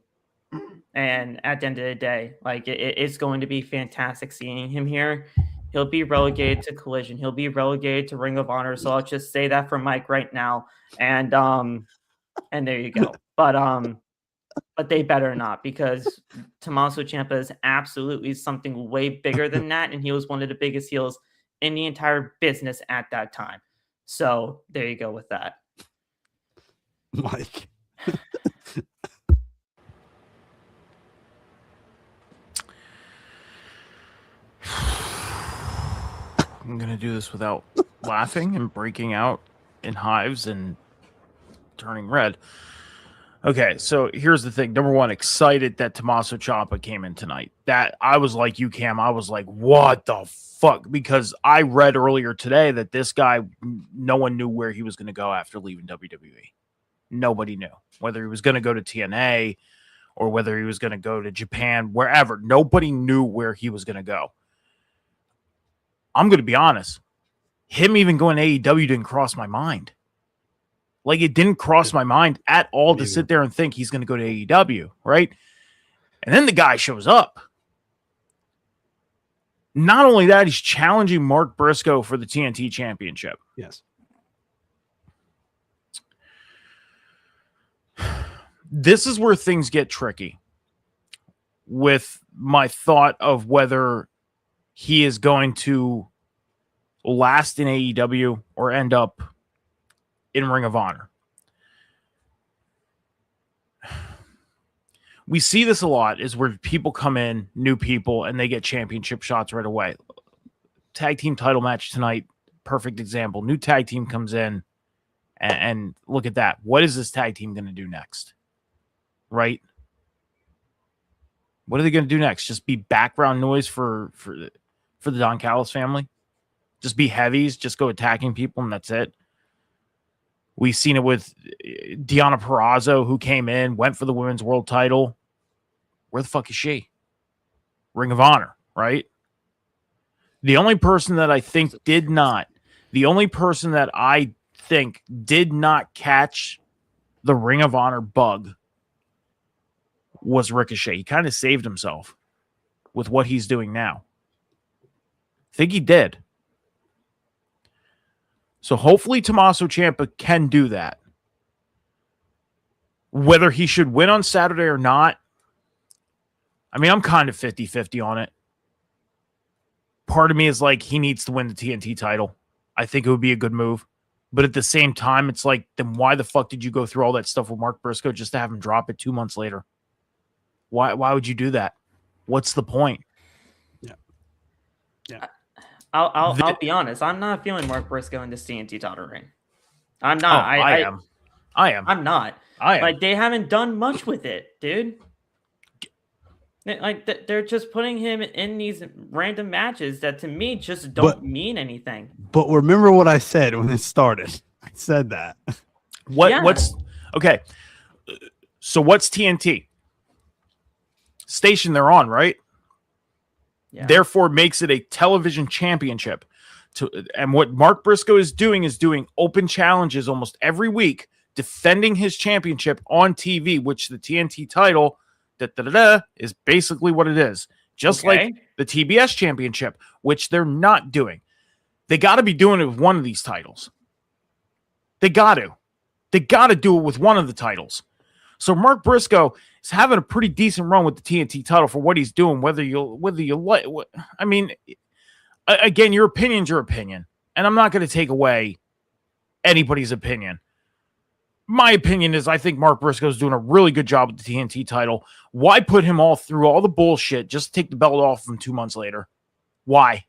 the end of the day, like, it's going to be fantastic seeing him here. He'll be relegated to Collision. He'll be relegated to Ring of Honor. So I'll just say that for Mike right now. And there you go. But they better not, because Tommaso Ciampa is absolutely something way bigger than that, and he was one of the biggest heels in the entire business at that time. So there you go with that.
Mike.
I'm going to do this without laughing and breaking out in hives and turning red. Okay, so here's the thing. Number one, excited that Tommaso Ciampa came in tonight. That I was like you, Cam. I was like, what the fuck? Because I read earlier today that this guy, no one knew where he was going to go after leaving WWE. Nobody knew whether he was going to go to TNA or whether he was going to go to Japan, wherever. Nobody knew where he was going to go. I'm going to be honest. Him even going to AEW didn't cross my mind. Like, it didn't cross my mind at all to sit there and think he's going to go to AEW, right? And then the guy shows up. Not only that, he's challenging Mark Briscoe for the TNT Championship.
Yes.
This is where things get tricky with my thought of whether he is going to last in AEW or end up in Ring of Honor. We see this a lot, is where people come in, new people, and they get championship shots right away. Tag team title match tonight, perfect example. New tag team comes in, and look at that. What is this tag team going to do next? Right? What are they going to do next? Just be background noise for the Don Callis family? Just be heavies, just go attacking people, and that's it? We've seen it with Deonna Purrazzo, who came in, went for the women's world title. Where the fuck is she? Ring of Honor, right? The only person that I think did not catch the Ring of Honor bug was Ricochet. He kind of saved himself with what he's doing now. I think he did. So hopefully Tommaso Ciampa can do that. Whether he should win on Saturday or not, I mean, I'm kind of 50-50 on it. Part of me is like, he needs to win the TNT title. I think it would be a good move. But at the same time, it's like, then why the fuck did you go through all that stuff with Mark Briscoe just to have him drop it 2 months later? Why would you do that? What's the point?
Yeah.
I'll be honest. I'm not feeling Mark Briscoe in this TNT title reign. I'm not.
I am.
I'm not.
I am.
Like, they haven't done much with it, dude. Like, they're just putting him in these random matches that to me just don't mean anything.
But remember what I said when it started. I said that.
What's okay? So what's TNT? Station they're on, right?
Yeah.
Therefore makes it a television championship. And what Mark Briscoe is doing open challenges almost every week, defending his championship on TV, which the TNT title is basically what it is. Just like the TBS championship, which they're not doing. They got to be doing it with one of these titles. They got to do it with one of the titles. So Mark Briscoe is having a pretty decent run with the TNT title for what he's doing. Whether you like, I mean, again, your opinion's your opinion, and I'm not going to take away anybody's opinion. My opinion is I think Mark Briscoe is doing a really good job with the TNT title. Why put him all through all the bullshit just to take the belt off him 2 months later? Why?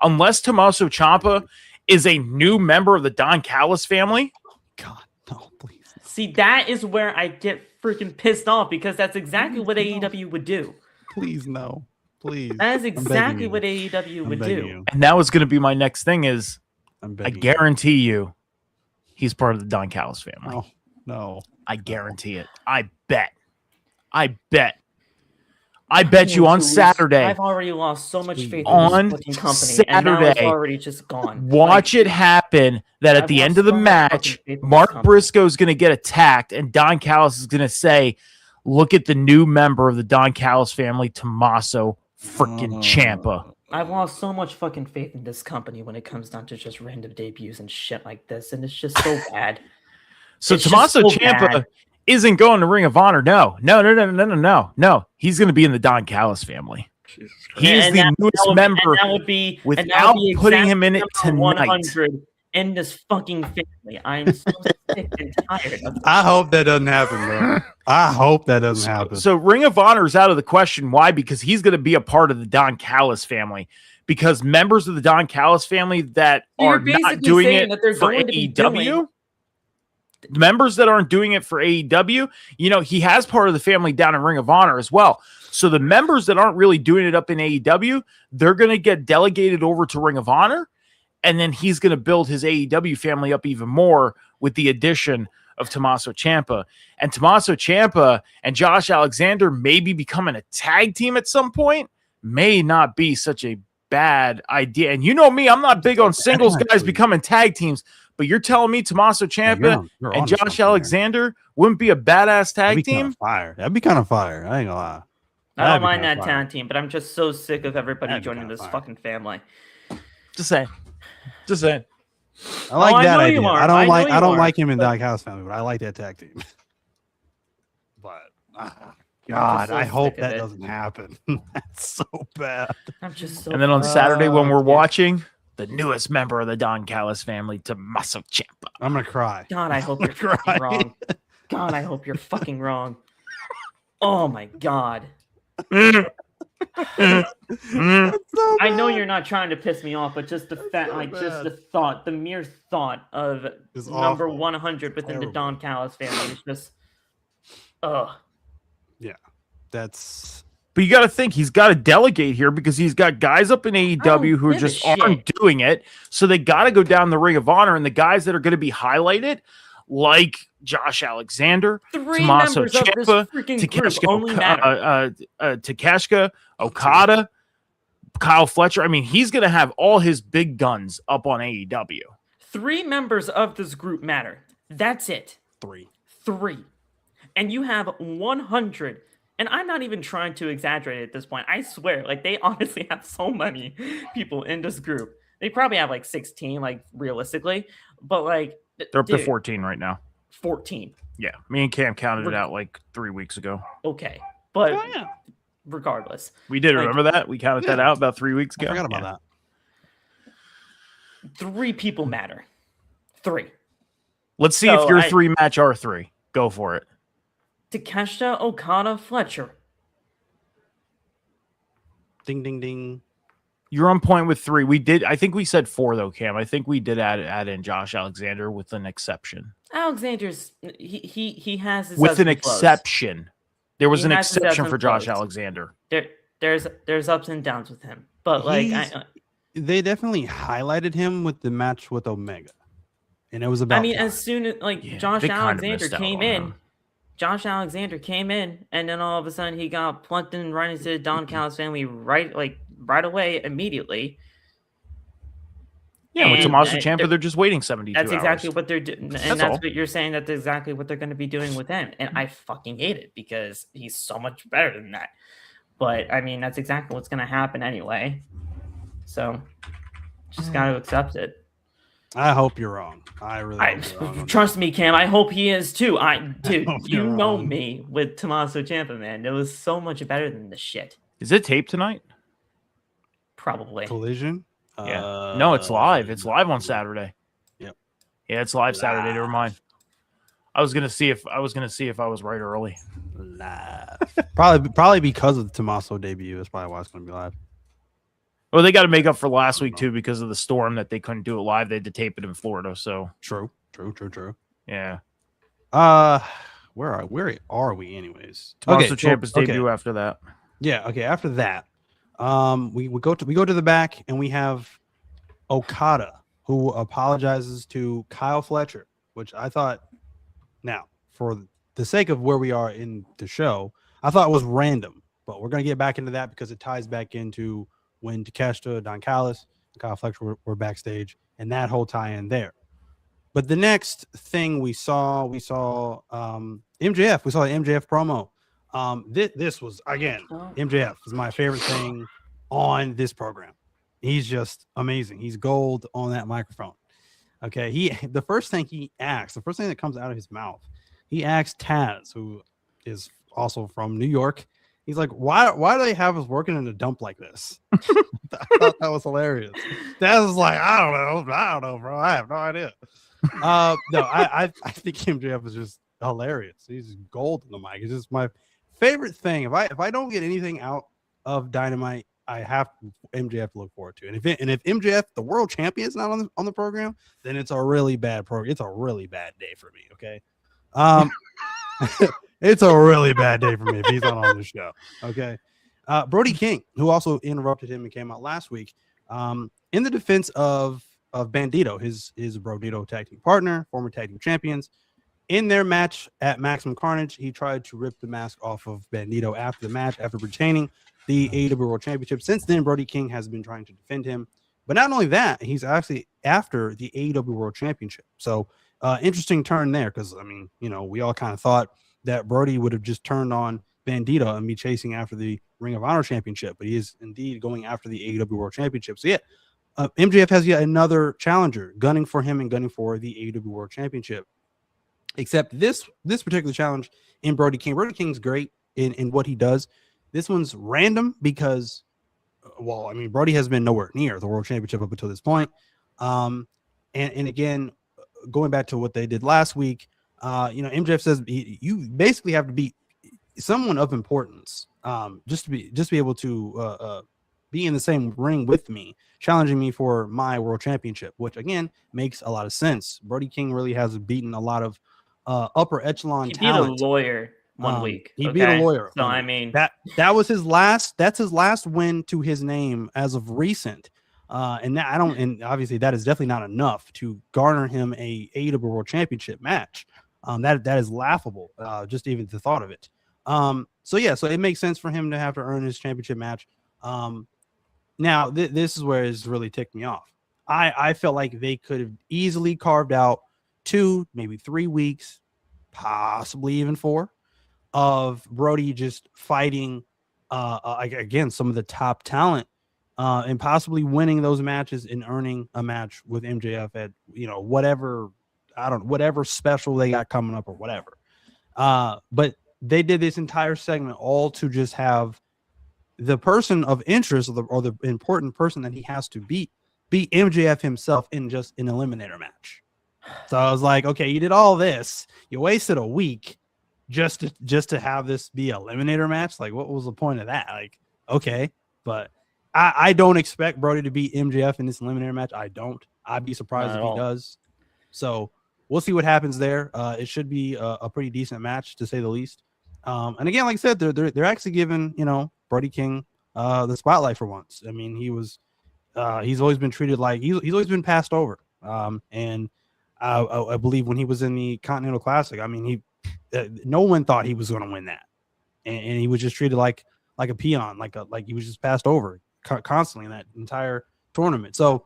Unless Tommaso Ciampa is a new member of the Don Callis family.
God, no, please.
See, that is where I get freaking pissed off, because that's exactly what AEW would do.
Please, no. Please.
That is exactly what AEW would do.
And that was going to be my next thing is, I guarantee you, he's part of the Don Callis family.
Oh, no.
I guarantee it. I bet you on Saturday.
I've already lost so much faith
on
in this fucking company,
Saturday,
and now it's already just gone.
Watch it happen that at the end of the match, Mark Briscoe is going to get attacked, and Don Callis is going to say, "Look at the new member of the Don Callis family, Tommaso freaking Ciampa."
I've lost so much fucking faith in this company when it comes down to just random debuts and shit like this, and it's just so bad.
So Tommaso Ciampa isn't going to Ring of Honor. No. He's going to be in the Don Callis family. He is the newest member. Without putting him in it tonight.
100 in this fucking family. I'm so sick and tired of this.
I hope that doesn't happen, bro. I hope that doesn't happen.
So Ring of Honor is out of the question. Why? Because he's going to be a part of the Don Callis family. Because members of the Don Callis family that are not doing it for AEW. members that aren't doing it for AEW, he has part of the family down in Ring of Honor as well. So the members that aren't really doing it up in AEW, they're going to get delegated over to Ring of Honor. And then he's going to build his AEW family up even more with the addition of Tommaso Ciampa. And Tommaso Ciampa and Josh Alexander maybe becoming a tag team at some point may not be such a bad idea. And you know me, I'm not big on singles guys becoming tag teams. But you're telling me Tommaso Ciampa and Josh Alexander wouldn't be a badass tag team?
That'd be kind of fire. I ain't gonna lie.
I don't mind that tag team, but I'm just so sick of everybody joining this fucking family.
Just saying.
I like that idea. I don't like him in Doc House family, but I like that tag team. But God, I hope that doesn't happen. That's so bad.
I'm just so.
And then on Saturday when we're watching, the newest member of the Don Callis family, Tommaso Ciampa.
I'm gonna cry.
God, I hope you're fucking wrong. God, I hope you're fucking wrong. Oh my God. I know you're not trying to piss me off, but just the fact, the mere thought of number 100 within the Don Callis family is just,
yeah, that's.
But you got to think he's got to delegate here because he's got guys up in AEW who just aren't doing it. So they got to go down the Ring of Honor, and the guys that are going to be highlighted, like Josh Alexander, Tommaso Ciampa, Takeshita, Okada, Kyle Fletcher. I mean, he's going to have all his big guns up on AEW.
3 members of this group matter. That's it.
3.
And you have 100. And I'm not even trying to exaggerate at this point. I swear, like, they honestly have so many people in this group. They probably have like 16, like, realistically. But like,
they're up to 14 right now.
14.
Yeah. Me and Cam counted it out like 3 weeks ago.
Okay. But regardless.
We did remember that? We counted that out about 3 weeks ago.
I forgot about
that. 3 people matter. 3.
Let's see if your 3 match our 3. Go for it.
Takeshita, Okada, Fletcher.
Ding, ding, ding.
You're on point with 3. We did. I think we said 4 though, Cam. I think we did add in Josh Alexander with an exception.
Alexander's he has his
with an exception. There was an exception for Josh Alexander.
There's ups and downs with him, but like
they definitely highlighted him with the match with Omega, and it was about.
as soon as Josh Alexander came in. Josh Alexander came in, and then all of a sudden he got plunked in right into the Don Callis family right away, immediately.
Yeah, with Tommaso Ciampa, they're just waiting 72 hours.
That's exactly what they're doing, and that's what you're saying. That's exactly what they're going to be doing with him, and I fucking hate it because he's so much better than that. But I mean, that's exactly what's going to happen anyway. So, just got to accept it.
I hope you're wrong. I really hope you're wrong.
Trust me, Cam. I hope he is too. Dude, you know me with Tommaso Ciampa, man. It was so much better than the shit.
Is it taped tonight?
Probably.
Collision?
Yeah. No, it's live. It's live on Saturday.
Yep.
Yeah, it's live Saturday. Never mind. I was gonna see if I was right early.
Live. probably because of the Tommaso debut. That's probably why it's gonna be live.
Well, they got to make up for last week too because of the storm that they couldn't do it live. They had to tape it in Florida. So
true.
Yeah.
Where are we anyways?
Tommaso Ciampa's debut after that.
Yeah. Okay. After that, we go to the back and we have Okada who apologizes to Kyle Fletcher, which I thought. Now, for the sake of where we are in the show, I thought it was random, but we're gonna get back into that because it ties back into when Takeshita, Don Callis, and Kyle Fletcher were backstage, and that whole tie-in there. But the next thing we saw MJF. We saw the MJF promo. This was, again, MJF is my favorite thing on this program. He's just amazing. He's gold on that microphone. Okay, the first thing that comes out of his mouth, he asks Taz, who is also from New York. He's like, why do they have us working in a dump like this? I thought that was hilarious. Taz is like, I don't know, bro. I have no idea. No, I think MJF is just hilarious. He's gold in the mic. It's just my favorite thing. If I don't get anything out of Dynamite, I have MJF to look forward to. And if MJF, the world champion, is not on the program, then it's a really bad program. It's a really bad day for me. Okay. It's a really bad day for me if he's not on the show. Okay. Brody King, who also interrupted him and came out last week, in the defense of Bandito, his Brodito tag team partner, former tag team champions. In their match at Maximum Carnage, he tried to rip the mask off of Bandito after the match, after retaining the AEW World Championship. Since then, Brody King has been trying to defend him. But not only that, he's actually after the AEW World Championship. So interesting turn there, because, I mean, you know, we all kind of thought that Brody would have just turned on Bandito and be chasing after the Ring of Honor Championship. But he is indeed going after the AEW World Championship. So, yeah, MJF has yet another challenger gunning for him and gunning for the AEW World Championship. Except this particular challenge in Brody King. Brody King's great in what he does. This one's random because, well, I mean, Brody has been nowhere near the World Championship up until this point. And again, going back to what they did last week, you know, MJF says you basically have to beat someone of importance just to be able to be in the same ring with me, challenging me for my World Championship, which again makes a lot of sense. Brody King really has beaten a lot of upper echelon talent.
He beat a lawyer one week.
He beat a lawyer.
So I mean,
that was his last. That's his last win to his name as of recent. And that, and obviously that is definitely not enough to garner him a AEW World Championship match. That is laughable. Just even the thought of it. So it makes sense for him to have to earn his championship match. Now this is where it's really ticked me off. I felt like they could have easily carved out 2, maybe 3 weeks, possibly even 4, of Brody just fighting again some of the top talent and possibly winning those matches and earning a match with MJF at, you know, whatever special they got coming up or whatever. But they did this entire segment all to just have the person of interest or the important person that he has to beat MJF himself in just an eliminator match. So I was like, okay, you did all this, you wasted a week just to have this be an eliminator match. Like, what was the point of that? Like, okay, but I don't expect Brody to beat MJF in this eliminator match. I'd be surprised if he does. So we'll see what happens there. It should be a pretty decent match, to say the least. And again, like I said, they're actually giving, you know, Brody King the spotlight for once. I mean, he's always been treated like he's always been passed over. And I believe when he was in the Continental Classic, I mean, no one thought he was going to win that, and he was just treated like a peon, like he was just passed over constantly in that entire tournament. So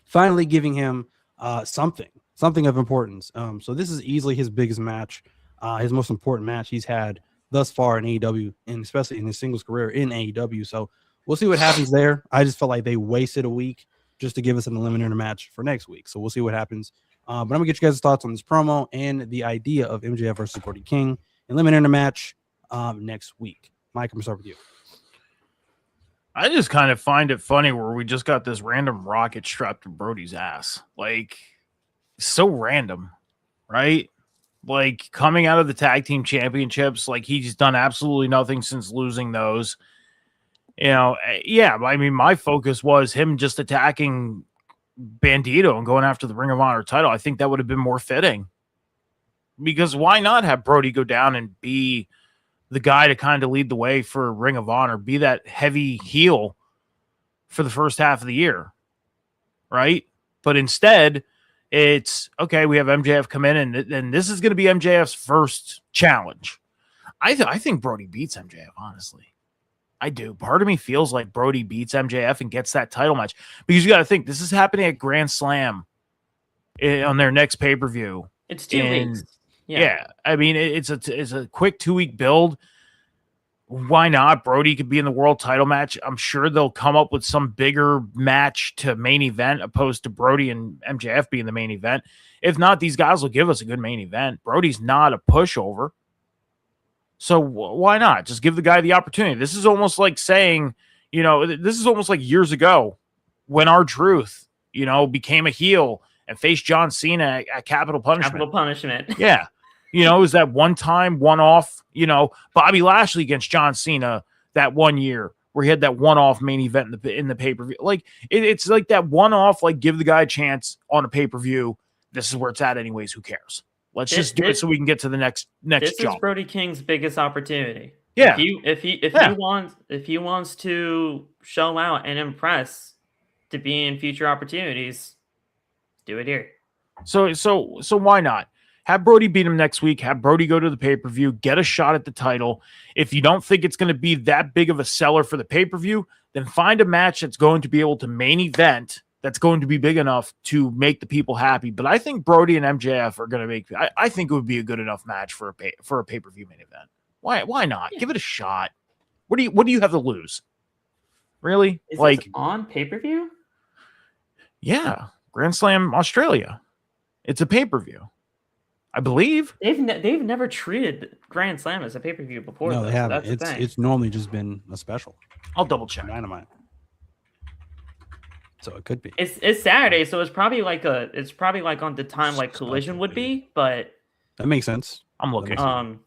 finally giving him something of importance. So this is easily his biggest match, his most important match he's had thus far in AEW, and especially in his singles career in AEW. So we'll see what happens there. I just felt like they wasted a week just to give us an eliminator match for next week. So we'll see what happens. But I'm gonna get you guys' thoughts on this promo and the idea of MJF versus Brody King eliminator match next week. Mike, I'm gonna start with you.
I just kind of find it funny where we just got this random rocket strapped to Brody's ass. Like, so random, right? Like, coming out of the tag team championships, like, he's done absolutely nothing since losing those. You know, yeah, I mean, my focus was him just attacking Bandito and going after the Ring of Honor title. I think that would have been more fitting. Because why not have Brody go down and be the guy to kind of lead the way for Ring of Honor, be that heavy heel for the first half of the year, right? But instead, it's, okay, we have MJF come in, and this is going to be MJF's first challenge. I think Brody beats MJF, honestly. I do. Part of me feels like Brody beats MJF and gets that title match, because you got to think, this is happening at Grand Slam on their next pay-per-view.
It's 2 weeks.
Yeah, I mean, it's a quick 2-week build. Why not? Brody could be in the world title match. I'm sure they'll come up with some bigger match to main event, opposed to Brody and MJF being the main event. If not, these guys will give us a good main event. Brody's not a pushover. So why not? Just give the guy the opportunity. This is almost like saying, you know, this is almost like years ago when R-Truth, you know, became a heel and faced John Cena at Capital Punishment.
Capital Punishment.
Yeah. You know, it was that one-time, one-off, you know, Bobby Lashley against John Cena that one year where he had that one-off main event in the pay-per-view. Like it's like that one-off, like give the guy a chance on a pay-per-view. This is where it's at anyways. Who cares? Let's just do it so we can get to the next
This
jump.
is Brody King's biggest opportunity.
Yeah.
If he wants to show out and impress to be in future opportunities, do it here.
So why not? Have Brody beat him next week. Have Brody go to the pay-per-view, get a shot at the title. If you don't think it's going to be that big of a seller for the pay-per-view, then find a match that's going to be able to main event, that's going to be big enough to make the people happy. But I think Brody and MJF are going to make. I think it would be a good enough match for a pay-per-view main event. Why not? Yeah. Give it a shot. What do you have to lose? Really?
Is
like
this on pay-per-view?
Yeah, Grand Slam Australia. It's a pay-per-view, I believe.
They've never treated Grand Slam as a pay-per-view before.
No, they haven't.
So
it's normally just been a special.
I'll double check.
Dynamite. So it could be.
It's Saturday, so it's probably like on the time like Collision would be, but
that makes sense.
I'm looking. I'm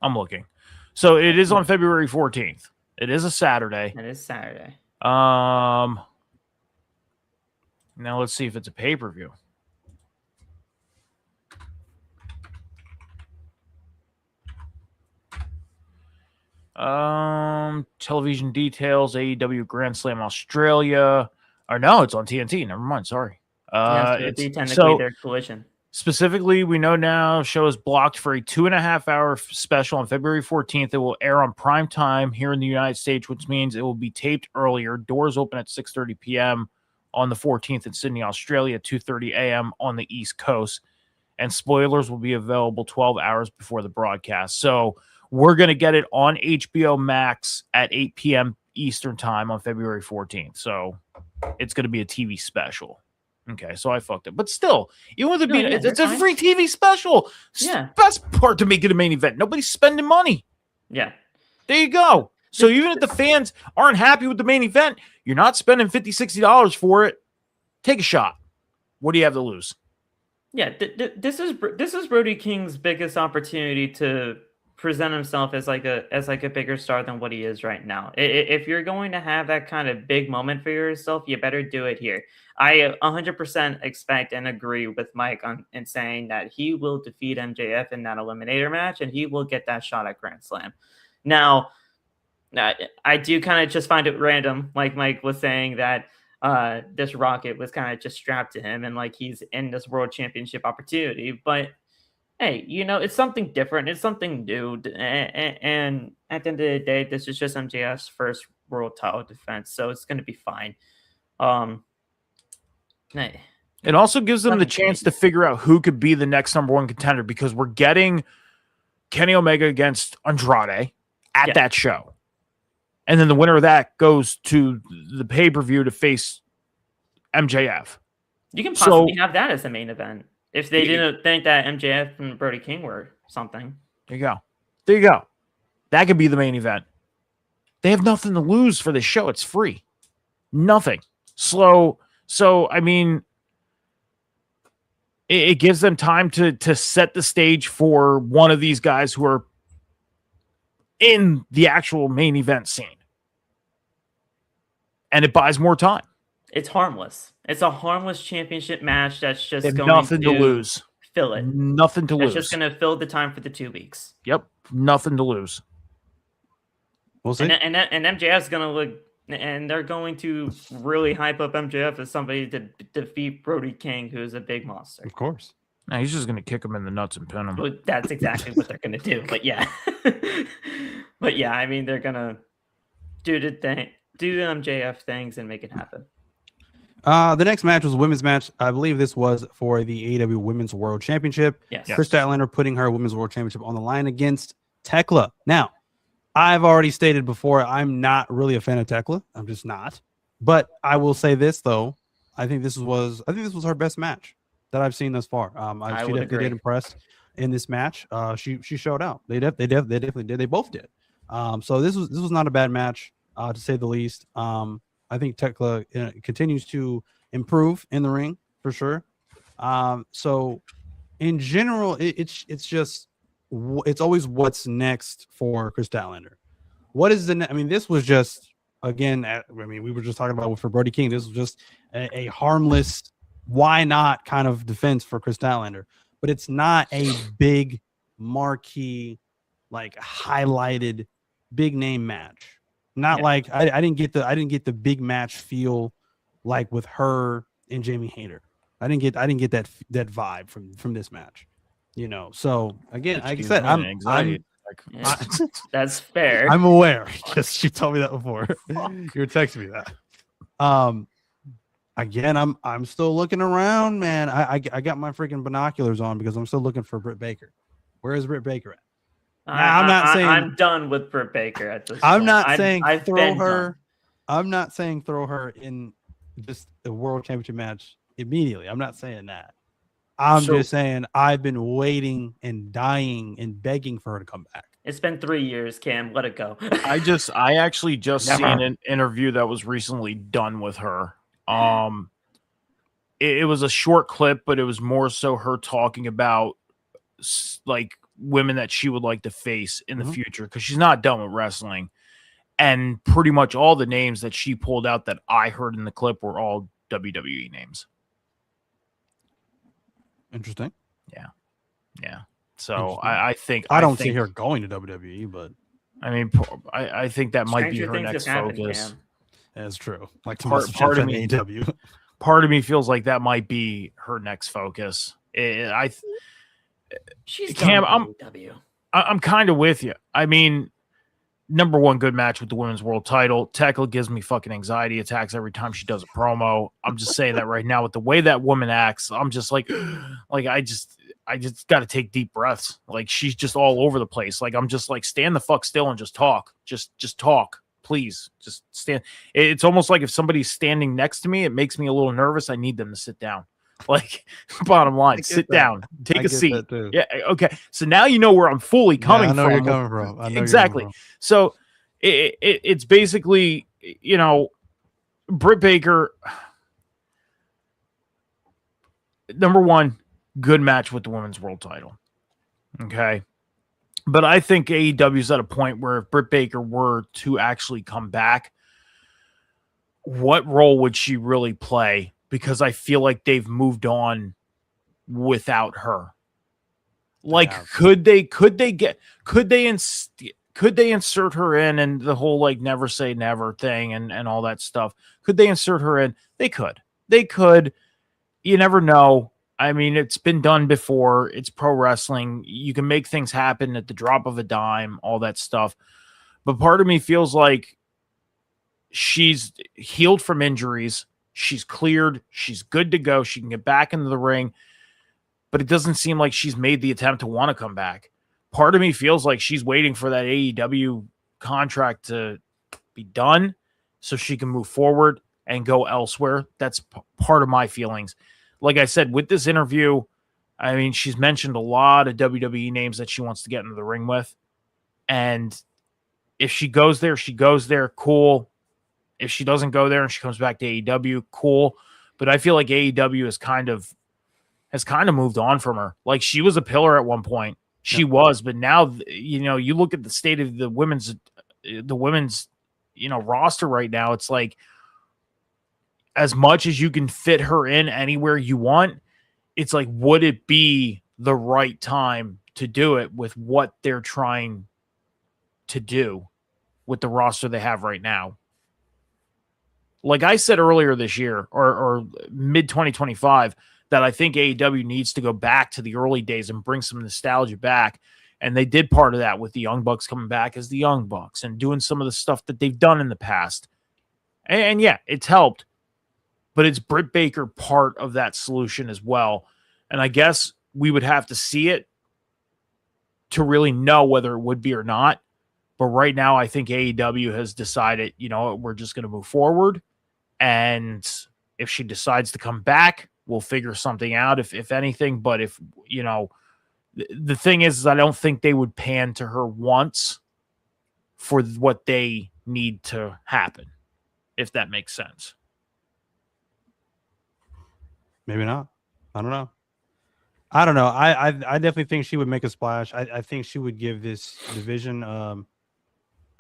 looking. So it is on February 14th. It is a Saturday.
It is Saturday.
Now let's see if it's a pay-per-view. Television details, AEW Grand Slam Australia. Or no, it's on TNT. Never mind. Sorry.
It's technically their Collision.
Specifically, we know now show is blocked for a 2.5-hour special on February 14th. It will air on prime time here in the United States, which means it will be taped earlier. Doors open at 6:30 p.m. on the 14th in Sydney, Australia, 2:30 a.m. on the East Coast. And spoilers will be available 12 hours before the broadcast. So we're going to get it on HBO Max at 8 p.m. Eastern time on February 14th. So it's going to be a TV special. Okay, so I fucked up. But still, even with it being, it's a free TV special.
Yeah.
Best part to make it a main event. Nobody's spending money.
Yeah.
There you go. So even if the fans aren't happy with the main event, you're not spending $50, $60 for it. Take a shot. What do you have to lose?
Yeah, this is Brody King's biggest opportunity to present himself as like a bigger star than what he is right now. If you're going to have that kind of big moment for yourself, you better do it here. I 100% expect and agree with Mike in saying that he will defeat MJF in that eliminator match and he will get that shot at Grand Slam. Now, I do kind of just find it random, like Mike was saying, that this rocket was kind of just strapped to him and like he's in this world championship opportunity. But hey, it's something different. It's something new. And at the end of the day, this is just MJF's first world title defense. So it's going to be fine.
It also gives them the chance to figure out who could be the next number one contender, because we're getting Kenny Omega against Andrade at that show. And then the winner of that goes to the pay-per-view to face MJF.
You can possibly have that as the main event if they didn't think that MJF and Brody King were something.
There you go. That could be the main event. They have nothing to lose for this show. It's free. Nothing. So I mean, it gives them time to set the stage for one of these guys who are in the actual main event scene. And it buys more time.
It's harmless. It's a harmless championship match that's just going
nothing to lose.
Fill it.
Nothing to lose.
It's just going to fill the time for the 2 weeks.
Yep. Nothing to lose.
We'll see.
And MJF's going to look, and they're going to really hype up MJF as somebody to defeat Brody King, who is a big monster.
Of course.
No, he's just going to kick him in the nuts and pin him.
Well, that's exactly what they're going to do. But yeah. But yeah, I mean, they're going to do the MJF things and make it happen.
The next match was a women's match. I believe this was for the AEW Women's World Championship.
Yes.
Kris Statlander putting her Women's World Championship on the line against Tekla. Now, I've already stated before, I'm not really a fan of Tekla. I'm just not. But I will say this though, I think this was her best match that I've seen thus far. She definitely did impress in this match. She showed out. They definitely did. They both did. So this was not a bad match, to say the least. I think Tekla continues to improve in the ring for sure. So in general, it's always what's next for Kris Statlander. What is the? I mean, this was just again. I mean, we were just talking about for Brody King. This was just a harmless, why not kind of defense for Chris Statlander, but it's not a big marquee, like highlighted, big name match. Not like I didn't get the big match feel like with her and Jamie Hayter. I didn't get that vibe from this match. You know, so again, like I said,
that's fair.
I'm aware because you told me that before. You were texting me that. Again, I'm still looking around, man. I got my freaking binoculars on because I'm still looking for Britt Baker. Where is Britt Baker at? Now, I'm not saying
I'm done with Britt Baker at this
I'm
point.
not saying
I've
throw
been
her.
done.
I'm not saying throw her in just a world championship match immediately. I'm not saying that. I'm just saying I've been waiting and dying and begging for her to come back.
It's been 3 years, Cam. Let it go.
I actually just
Never.
seen an interview that was recently done with her. It was a short clip, but it was more so her talking about like women that she would like to face in the future because she's not done with wrestling. And pretty much all the names that she pulled out that I heard in the clip were all WWE names.
Interesting.
Yeah. So I think
I don't see her going to WWE, but
I mean, I think that might be her next focus.
That's true. Like
part of me,
AEW.
Part of me feels like that might be her next focus.
She's
Cam,
done
I'm kind of with you. I mean, number one, good match with the women's world title. Tekla gives me fucking anxiety attacks every time she does a promo. I'm just saying that right now with the way that woman acts. I'm just like I just got to take deep breaths. Like she's just all over the place. Like I'm just like stand the fuck still and just talk. Just talk, please. Just stand. It's almost like if somebody's standing next to me, it makes me a little nervous. I need them to sit down. Like bottom line, sit down, take a seat. Yeah, okay. So now you know where I'm fully coming from.
I know you're coming from. I know
exactly. So it's basically, you know, Britt Baker. Number one, good match with the women's world title. Okay. But I think AEW is at a point where if Britt Baker were to actually come back, what role would she really play? Because I feel like they've moved on without her. Like, could they insert her in and the whole like never say never thing and all that stuff? Could they insert her in? They could. You never know. I mean, it's been done before. It's pro wrestling. You can make things happen at the drop of a dime, all that stuff. But part of me feels like she's healed from injuries. She's cleared. She's good to go. She can get back into the ring. But it doesn't seem like she's made the attempt to want to come back. Part of me feels like she's waiting for that AEW contract to be done so she can move forward and go elsewhere. That's part of my feelings. Like I said, with this interview, I mean, she's mentioned a lot of WWE names that she wants to get into the ring with. And if she goes there, cool. If she doesn't go there and she comes back to AEW, cool. But I feel like AEW has kind of moved on from her. Like she was a pillar at one point. She was, but now, you know, you look at the state of the women's, you know, roster right now. It's like, as much as you can fit her in anywhere you want, it's like, would it be the right time to do it with what they're trying to do with the roster they have right now? Like I said earlier this year or mid 2025, that I think AEW needs to go back to the early days and bring some nostalgia back. And they did part of that with the Young Bucks coming back as the Young Bucks and doing some of the stuff that they've done in the past. And yeah, it's helped. But it's Britt Baker part of that solution as well. And I guess we would have to see it to really know whether it would be or not. But right now, I think AEW has decided, you know, we're just going to move forward. And if she decides to come back, we'll figure something out, if anything. But if, you know, the thing is I don't think they would pan to her once for what they need to happen, if that makes sense.
Maybe not. I don't know. I definitely think she would make a splash. I think she would give this division.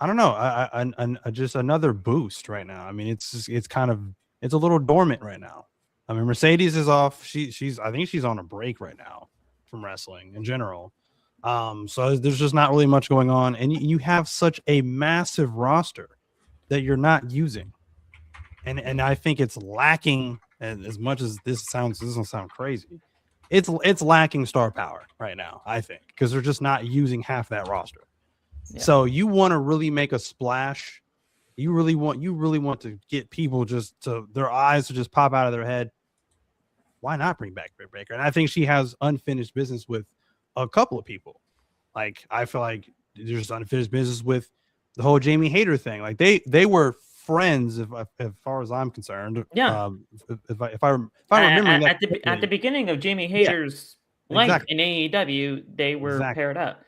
I don't know. Just another boost right now. I mean, it's a little dormant right now. I mean, Mercedes is off. I think she's on a break right now from wrestling in general. So there's just not really much going on, and you have such a massive roster that you're not using, and I think it's lacking. And as much as this doesn't sound crazy, it's lacking star power right now. I think because they're just not using half that roster. Yeah. So you want to really make a splash. You really want to get people just to their eyes to just pop out of their head. Why not bring back Britt Baker? And I think she has unfinished business with a couple of people. Like I feel like there's unfinished business with the whole Jamie Hayter thing. Like they were friends, as far as I'm concerned.
Yeah.
If I'm remembering
at the beginning of Jamie Hayter's life in AEW, they were paired up.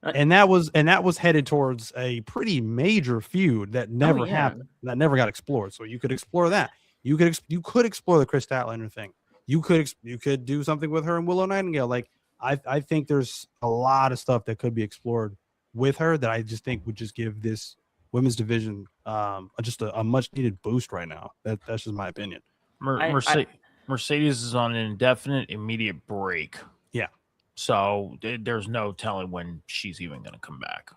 And that was headed towards a pretty major feud that never happened, that never got explored. So you could explore that. You could explore the Chris Statlander thing. You could do something with her and Willow Nightingale. Like I think there's a lot of stuff that could be explored with her that I just think would just give this women's division just a much needed boost right now. That's just my opinion.
Mercedes is on an indefinite immediate break.
Yeah.
So there's no telling when she's even going to come back.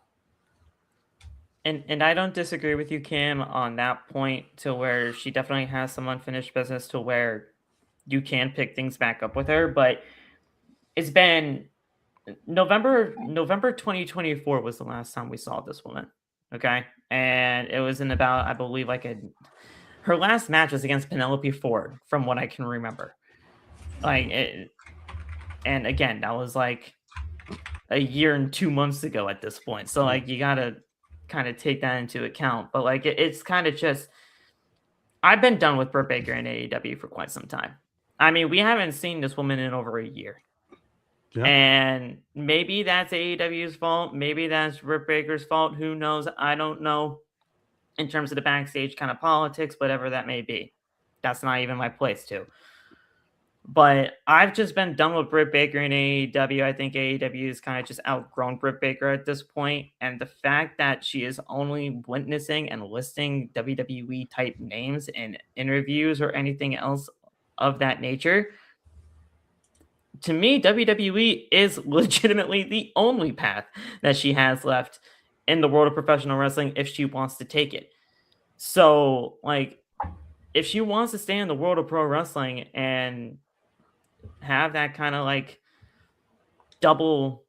And I don't disagree with you, Cam, on that point to where she definitely has some unfinished business to where you can pick things back up with her. But it's been November 2024 was the last time we saw this woman. Okay. And it was in about, I believe, her last match was against Penelope Ford, from what I can remember. And again, that was like a year and 2 months ago at this point. So like you gotta kind of take that into account. But like it's kind of just, I've been done with Britt Baker in AEW for quite some time. I mean, we haven't seen this woman in over a year. Yeah. And maybe that's AEW's fault. Maybe that's Britt Baker's fault. Who knows? I don't know. In terms of the backstage kind of politics, whatever that may be. That's not even my place to. But I've just been done with Britt Baker in AEW. I think AEW is kind of just outgrown Britt Baker at this point. And the fact that she is only witnessing and listing WWE type names in interviews or anything else of that nature, to me, WWE is legitimately the only path that she has left in the world of professional wrestling if she wants to take it. So, like, if she wants to stay in the world of pro wrestling and have that kind of like double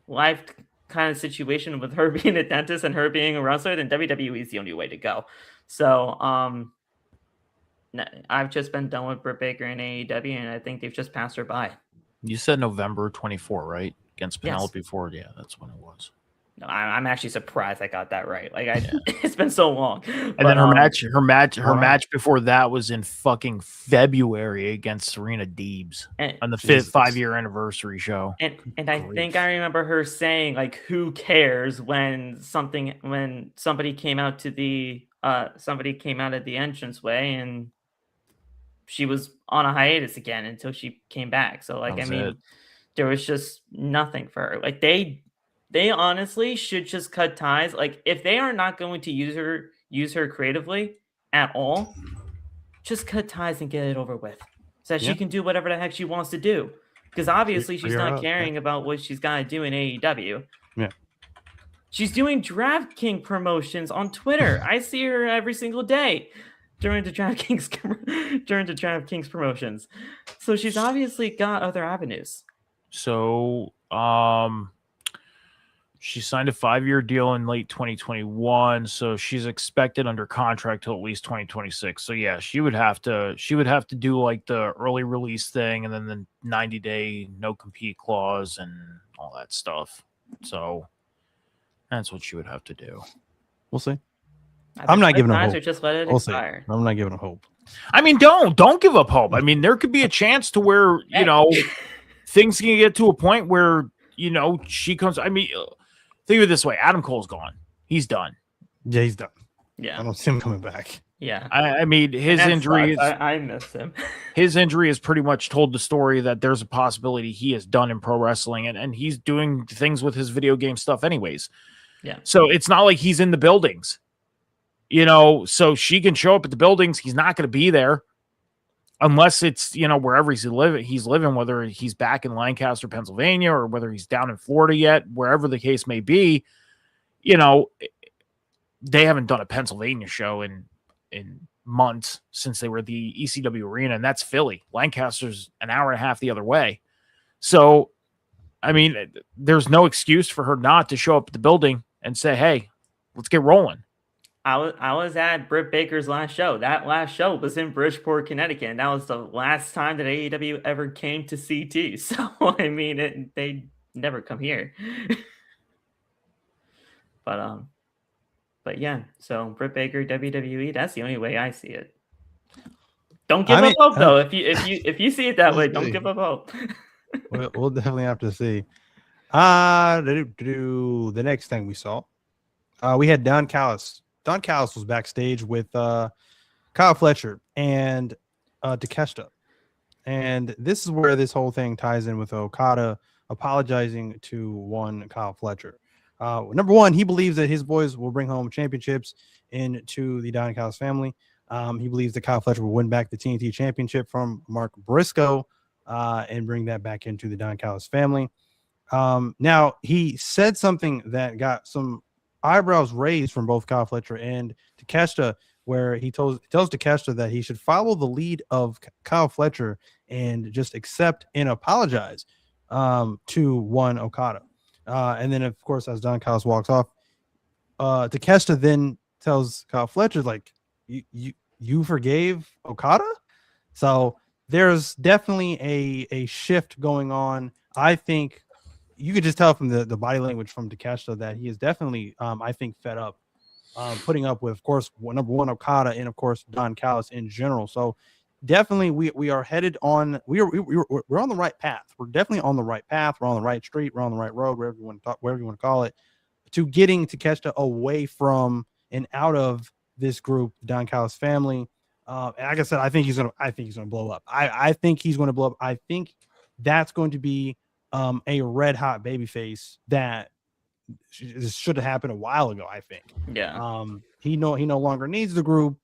life kind of situation with her being a dentist and her being a wrestler, then WWE is the only way to go. So, I've just been done with Britt Baker in AEW, and I think they've just passed her by.
You said November 24, right? Against Penelope Ford. Yeah, that's when it was.
No, I'm actually surprised I got that right. Like it's been so long.
And then her match before that was in fucking February against Serena Deebs on the 5-year anniversary show.
And I think I remember her saying like, "Who cares?" when somebody came out to the of the entranceway and she was on a hiatus again until she came back. So like, I mean, there was just nothing for her. Like they honestly should just cut ties. Like if they are not going to use her creatively at all, just cut ties and get it over with so that she can do whatever the heck she wants to do. Because obviously she's not caring about what she's got to do in AEW. Yeah. She's doing DraftKings promotions on Twitter. I see her every single day during the DraftKings promotions. So she's obviously got other avenues.
So, she signed a 5-year deal in late 2021, so she's expected under contract till at least 2026. So yeah, she would have to do like the early release thing and then the 90-day no compete clause and all that stuff. So that's what she would have to do.
We'll see. I'm not giving them hope.
Just let it expire.
I'm not giving them hope.
I mean, don't give up hope. I mean, there could be a chance to where things can get to a point where she comes. I mean, think of it this way: Adam Cole's gone. He's done.
Yeah, he's done.
Yeah,
I don't see him coming back.
Yeah,
I mean, his injury.
I miss him.
His injury has pretty much told the story that there's a possibility he is done in pro wrestling, and he's doing things with his video game stuff, anyways.
Yeah.
So it's not like he's in the buildings, you know, so she can show up at the buildings. He's not going to be there unless it's, you know, wherever he's living, whether he's back in Lancaster, Pennsylvania, or whether he's down in Florida yet, wherever the case may be. You know, they haven't done a Pennsylvania show in months since they were at the ECW arena, and that's Philly. Lancaster's an hour and a half the other way. So, I mean, there's no excuse for her not to show up at the building and say, hey, let's get rolling.
I was at Britt Baker's last show. That last show was in Bridgeport, Connecticut, and that was the last time that AEW ever came to CT. So, I mean, they never come here. But yeah, so Britt Baker, WWE, that's the only way I see it. Don't give up hope, though. If you see it that way, don't give up hope.
We'll definitely have to see. The next thing we saw, we had Don Callis. Don Callis was backstage with Kyle Fletcher and Takeshita. And this is where this whole thing ties in with Okada apologizing to one Kyle Fletcher. Number one, he believes that his boys will bring home championships into the Don Callis family. He believes that Kyle Fletcher will win back the TNT championship from Mark Briscoe and bring that back into the Don Callis family. Now, he said something that got some eyebrows raised from both Kyle Fletcher and Takeshita, where he tells Takeshita that he should follow the lead of Kyle Fletcher and just accept and apologize to one Okada. And then, of course, as Don Callis walks off, Takeshita then tells Kyle Fletcher, like, you forgave Okada? So there's definitely a shift going on. I think you could just tell from the body language from Takeshita that he is definitely, I think, fed up putting up with, of course, number one, Okada, and, of course, Don Callis in general. So definitely we are headed on, we're on the right path. We're definitely on the right path. We're on the right street. We're on the right road, wherever you want to call it, to getting Takeshita away from and out of this group, Don Callis family. And like I said, I think he's gonna blow up. I think he's going to blow up. I think that's going to be a red hot babyface that should have happened a while ago. I think.
Yeah.
He no longer needs the group.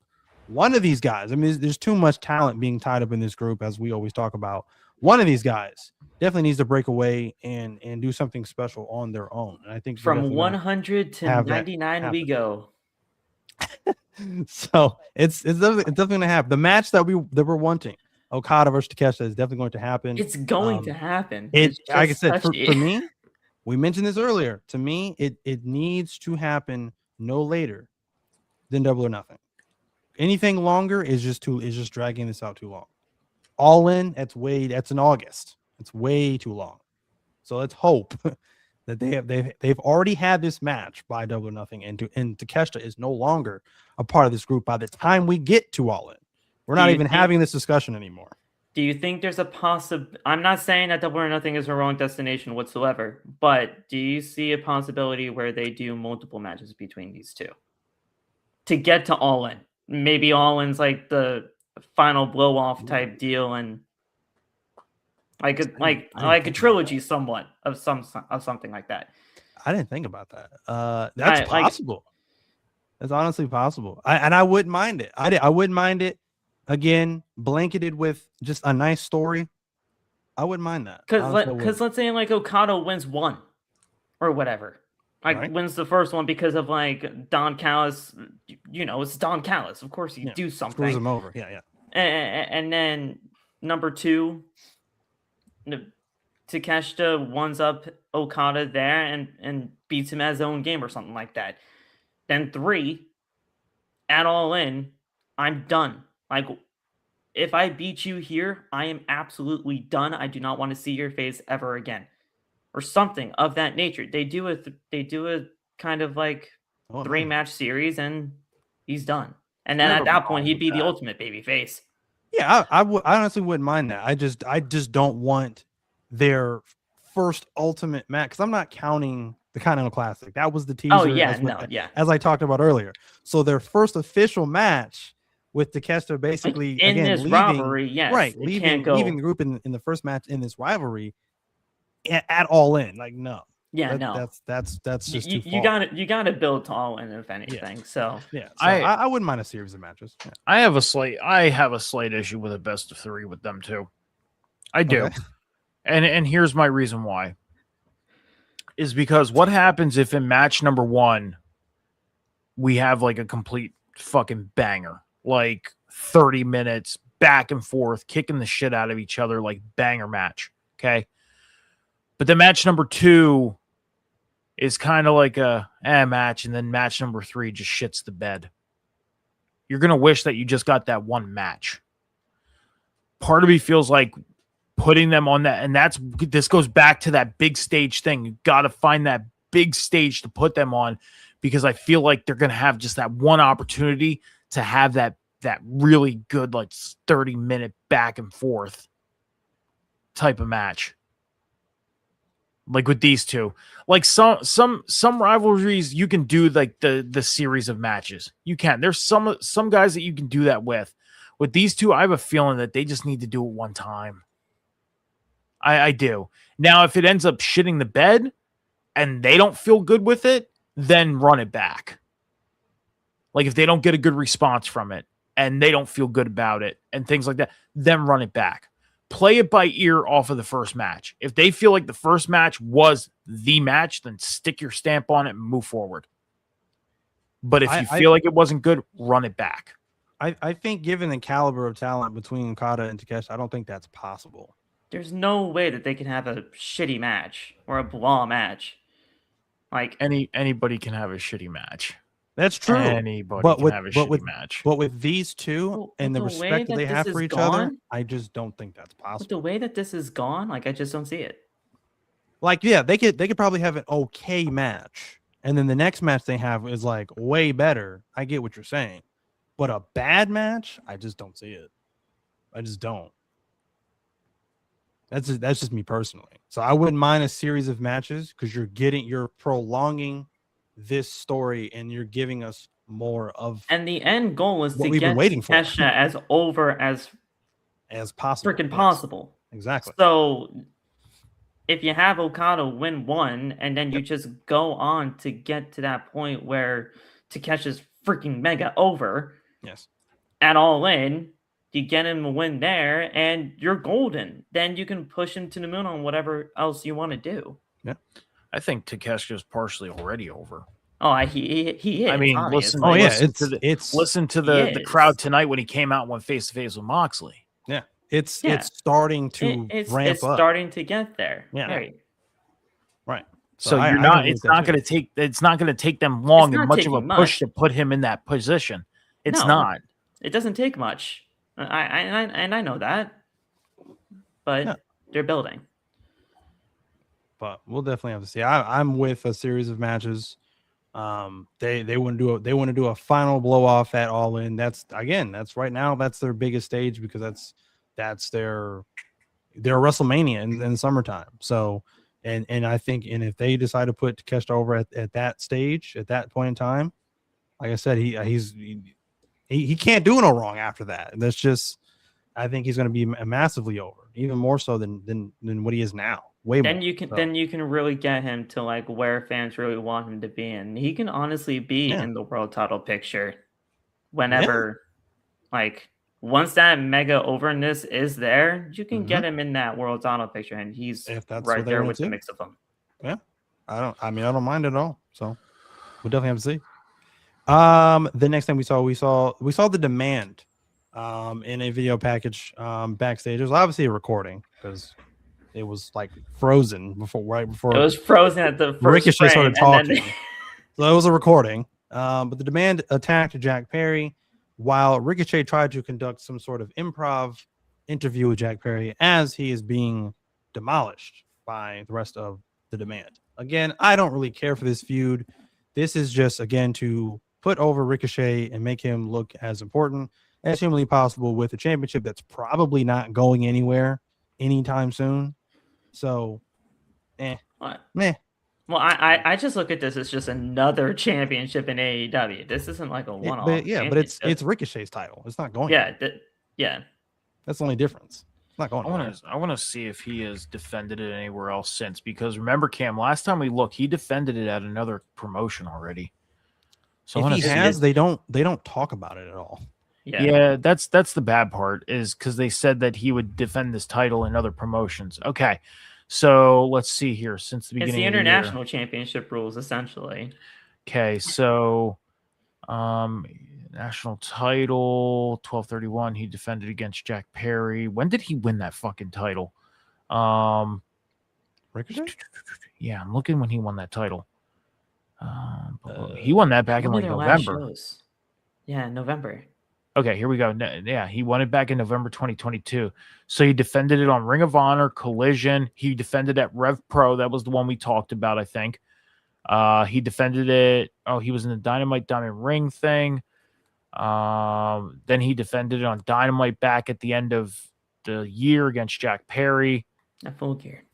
One of these guys, I mean, there's too much talent being tied up in this group, as we always talk about. One of these guys definitely needs to break away and do something special on their own. And I think
from 100 to 99 we go.
So it's definitely going to happen. The match that we're wanting, Okada versus Takeshita, is definitely going to happen.
It's going to happen.
Like I said, for me, we mentioned this earlier. To me, it needs to happen no later than Double or Nothing. Anything longer is just dragging this out too long. All In, that's in August. It's way too long. So let's hope that they've already had this match by Double or Nothing, and Takeshita is no longer a part of this group by the time we get to All In. We're not even having this discussion anymore.
Do you think there's a I'm not saying that Double or Nothing is a wrong destination whatsoever, but do you see a possibility where they do multiple matches between these two to get to All In? Maybe All In's like the final blow off type deal, and like a trilogy somewhat of something like that.
I didn't think about that. That's possible. That's honestly possible. I wouldn't mind it. I wouldn't mind it. Again, blanketed with just a nice story. I wouldn't mind that.
Because let's say like Okada wins one or whatever. Like wins the first one because of like Don Callis, it's Don Callis. Of course you do something.
Screws him over. Yeah.
And then number two, Takeshita ones up Okada there and beats him at his own game or something like that. Then 3, at All In, I'm done. Like, if I beat you here, I am absolutely done. I do not want to see your face ever again, or something of that nature. They do a kind of like 3-match series, and he's done. And then at that point, he'd be the ultimate baby face.
Yeah, I honestly wouldn't mind that. I just don't want their first ultimate match, because I'm not counting the Continental Classic. That was the teaser.
Oh yeah,
as I talked about earlier. So their first official match with Takeshita basically
in this rivalry, yes,
right, leaving the group in the first match in this rivalry at All In. Like, no,
Yeah, no.
That's just too
You
far.
got to build to all in, if anything. So
Yeah, so I wouldn't mind a series of matches. Yeah.
I have a slight issue with a best of 3 with them too. I do.
Okay.
And here's my reason why. Is because what happens if in match number 1 we have like a complete fucking banger, like 30 minutes back and forth, kicking the shit out of each other, like banger match. Okay. But then match number 2 is kind of like a match, and then match number 3 just shits the bed. You're going to wish that you just got that one match. Part of me feels like putting them on that, and this goes back to that big stage thing. You got to find that big stage to put them on, because I feel like they're going to have just that one opportunity to have that really good, like 30-minute back and forth type of match. Like with these two, like some rivalries, you can do like the series of matches. You can. There's some guys that you can do that with. With these two, I have a feeling that they just need to do it one time. I do. Now, if it ends up shitting the bed and they don't feel good with it, then run it back. Like if they don't get a good response from it and they don't feel good about it and things like that, then run it back. Play it by ear off of the first match. If they feel like the first match was the match, then stick your stamp on it and move forward. But if you feel like it wasn't good, run it back.
I think given the caliber of talent between Okada and Takeshi, I don't think that's possible.
There's no way that they can have a shitty match or a blah match. Like
anybody can have a shitty match.
That's true.
Anybody can have a shitty match.
But with these two and the respect that they have for each other, I just don't think that's possible.
With the way that this is gone, like I just don't see it.
Like, yeah, they could probably have an okay match, and then the next match they have is like way better. I get what you're saying, but a bad match, I just don't see it. I just don't. That's just me personally. So I wouldn't mind a series of matches because you're prolonging this story and you're giving us more of.
And the end goal is to
we've
get
been waiting for
Kesha as over as
possible.
Freaking possible.
Exactly.
So if you have Okada win one and then you just go on to get to that point where Takeshi's freaking mega over.
Yes.
At All In, you get him a win there, and you're golden. Then you can push him to the moon on whatever else you want to do.
Yeah,
I think Takeshi is partially already over.
Oh, he is.
I mean,
obviously.
listen to the crowd tonight when he came out and went face to face with Moxley.
Yeah, it's starting to ramp up. It's
starting to get there.
Yeah, right.
So you're not. It's not going to take. It's not going to take them long and much of a push to put him in that position. It's not.
It doesn't take much. I know that, but they're building.
But we'll definitely have to see. I'm with a series of matches. They want to do a final blow off at All In. That's right now. That's their biggest stage because that's their WrestleMania in the summertime. So and I think if they decide to put Takeshi over at that stage at that point in time, like I said, he can't do no wrong after that. That's just, I think he's going to be massively over, even more so than what he is now. Way more.
Then you can really get him to like where fans really want him to be, and he can honestly be in the world title picture whenever, like once that mega overness is there, you can get him in that world title picture, and he's right there with the mix of them.
Yeah, I don't mind at all. So we'll definitely have to see. The next thing we saw the Demand in a video package backstage. It was obviously a recording because it was like frozen right before
it was frozen at the first
Ricochet started talking.
Then...
So it was a recording. But the Demand attacked Jack Perry while Ricochet tried to conduct some sort of improv interview with Jack Perry as he is being demolished by the rest of the Demand. Again, I don't really care for this feud. This is just again to put over Ricochet and make him look as important as humanly possible with a championship that's probably not going anywhere anytime soon. So, meh.
Well, I just look at this as just another championship in AEW. This isn't like a one-off.
But it's Ricochet's title. It's not going.
Yeah, yeah.
That's the only difference. It's Not going anywhere.
I want to see if he has defended it anywhere else since, because remember, Cam, last time we looked, he defended it at another promotion already. So I
If
want
he
to see.
has, they don't talk about it at all.
Yeah, that's the bad part, is because they said that he would defend this title in other promotions. Okay, so let's see here. Since the
It's
beginning
the
of the year.
international championship rules, essentially.
Okay, so national title 1231. He defended against Jack Perry. When did he win that fucking title?
Ricochet?
Yeah, I'm looking when he won that title. He won that back in
One
like
of their last
November.
shows. Yeah, November.
Okay, here we go. Yeah, he won it back in November 2022. So he defended it on Ring of Honor, Collision. He defended at Rev Pro. That was the one we talked about, I think. He defended it. Oh, he was in the Dynamite Diamond Ring thing. Then he defended it on Dynamite back at the end of the year against Jack Perry.
At Full Gear.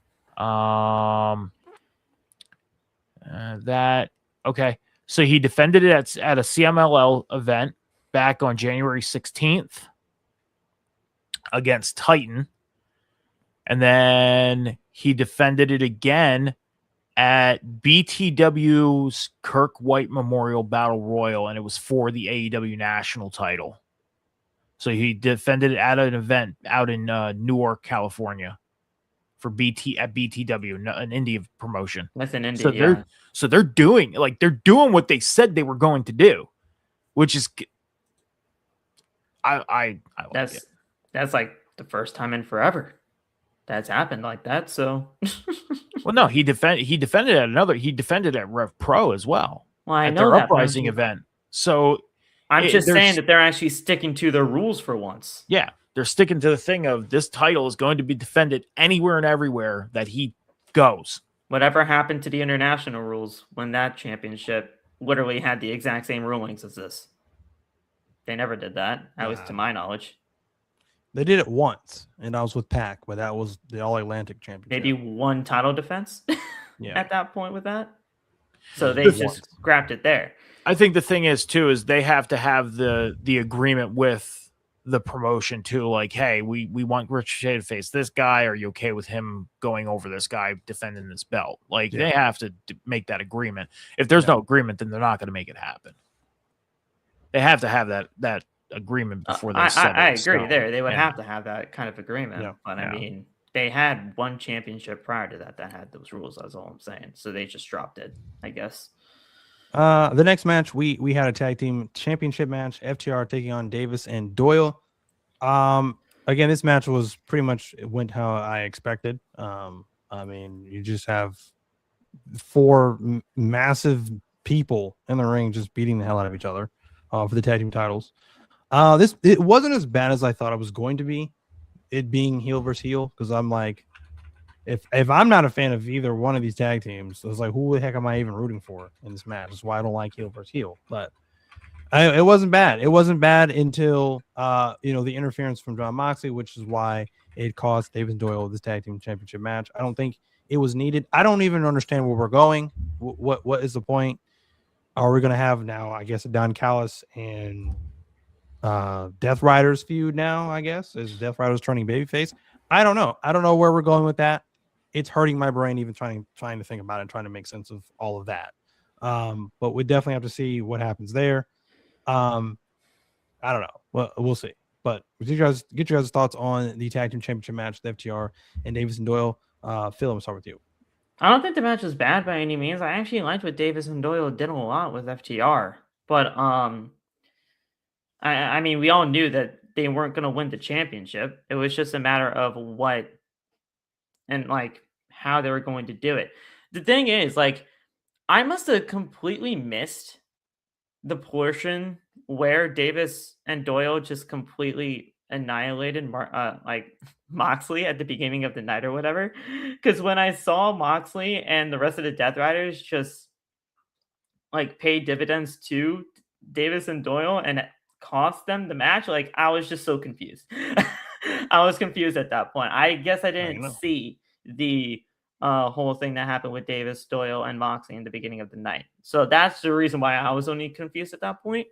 Okay. So he defended it at a CMLL event back on January 16th against Titan. And then he defended it again at BTW's Kirk White Memorial Battle Royal, and it was for the AEW national title. So he defended it at an event out in Newark, California for BTW, an indie promotion.
That's an indie,
so they're doing what they said they were going to do, which is I like it.
That's like the first time in forever that's happened like that. So
well, no, he defended at Rev Pro as well.
Well, I
at
know
their
that
Uprising event. So
I'm just saying that they're actually sticking to their rules for once.
Yeah, they're sticking to the thing of this title is going to be defended anywhere and everywhere that he goes.
Whatever happened to the international rules when that championship literally had the exact same rulings as this? They never did that. That was to my knowledge.
They did it once, and I was with Pac, but that was the All Atlantic Championship.
Maybe one title defense at that point with that. So they just scrapped it there.
I think the thing is too is they have to have the agreement with the promotion too. Like, hey, we want Ricochet to face this guy. Are you okay with him going over this guy defending this belt? Like they have to make that agreement. If there's no agreement, then they're not going to make it happen. They have to have that agreement before they set it.
I agree there. They would have to have that kind of agreement. Yeah. But I mean, they had one championship prior to that had those rules. That's all I'm saying. So they just dropped it, I guess.
The next match, we had a tag team championship match, FTR taking on Davis and Doyle. Again, this match was pretty much went how I expected. I mean, you just have four massive people in the ring just beating the hell out of each other for the tag team titles. It wasn't as bad as I thought it was going to be, it being heel versus heel, because I'm like, if I'm not a fan of either one of these tag teams, I was like, who the heck am I even rooting for in this match? That's why I don't like heel versus heel. But it wasn't bad. It wasn't bad until the interference from Jon Moxley, which is why it cost Davis and Doyle this tag team championship match. I don't think it was needed. I don't even understand where we're going. What is the point? Are we going to have now, I guess, a Don Callis and Death Riders feud now, I guess? Is Death Riders turning babyface? I don't know. I don't know where we're going with that. It's hurting my brain even trying to think about it and trying to make sense of all of that. But we definitely have to see what happens there. I don't know. Well, we'll see. But get you guys' thoughts on the tag team championship match, the FTR and Davis and Doyle. Phil, I'm start with you.
I don't think the match was bad by any means. I actually liked what Davis and Doyle did a lot with FTR. But I mean, we all knew that they weren't going to win the championship. It was just a matter of what and like how they were going to do it. The thing is, like, I must have completely missed the portion where Davis and Doyle just completely annihilated Moxley at the beginning of the night or whatever. Because when I saw Moxley and the rest of the Death Riders just like pay dividends to Davis and Doyle and cost them the match, like I was just so confused. I was confused at that point. I guess I didn't see the whole thing that happened with Davis, Doyle, and Moxley in the beginning of the night. So that's the reason why I was only confused at that point.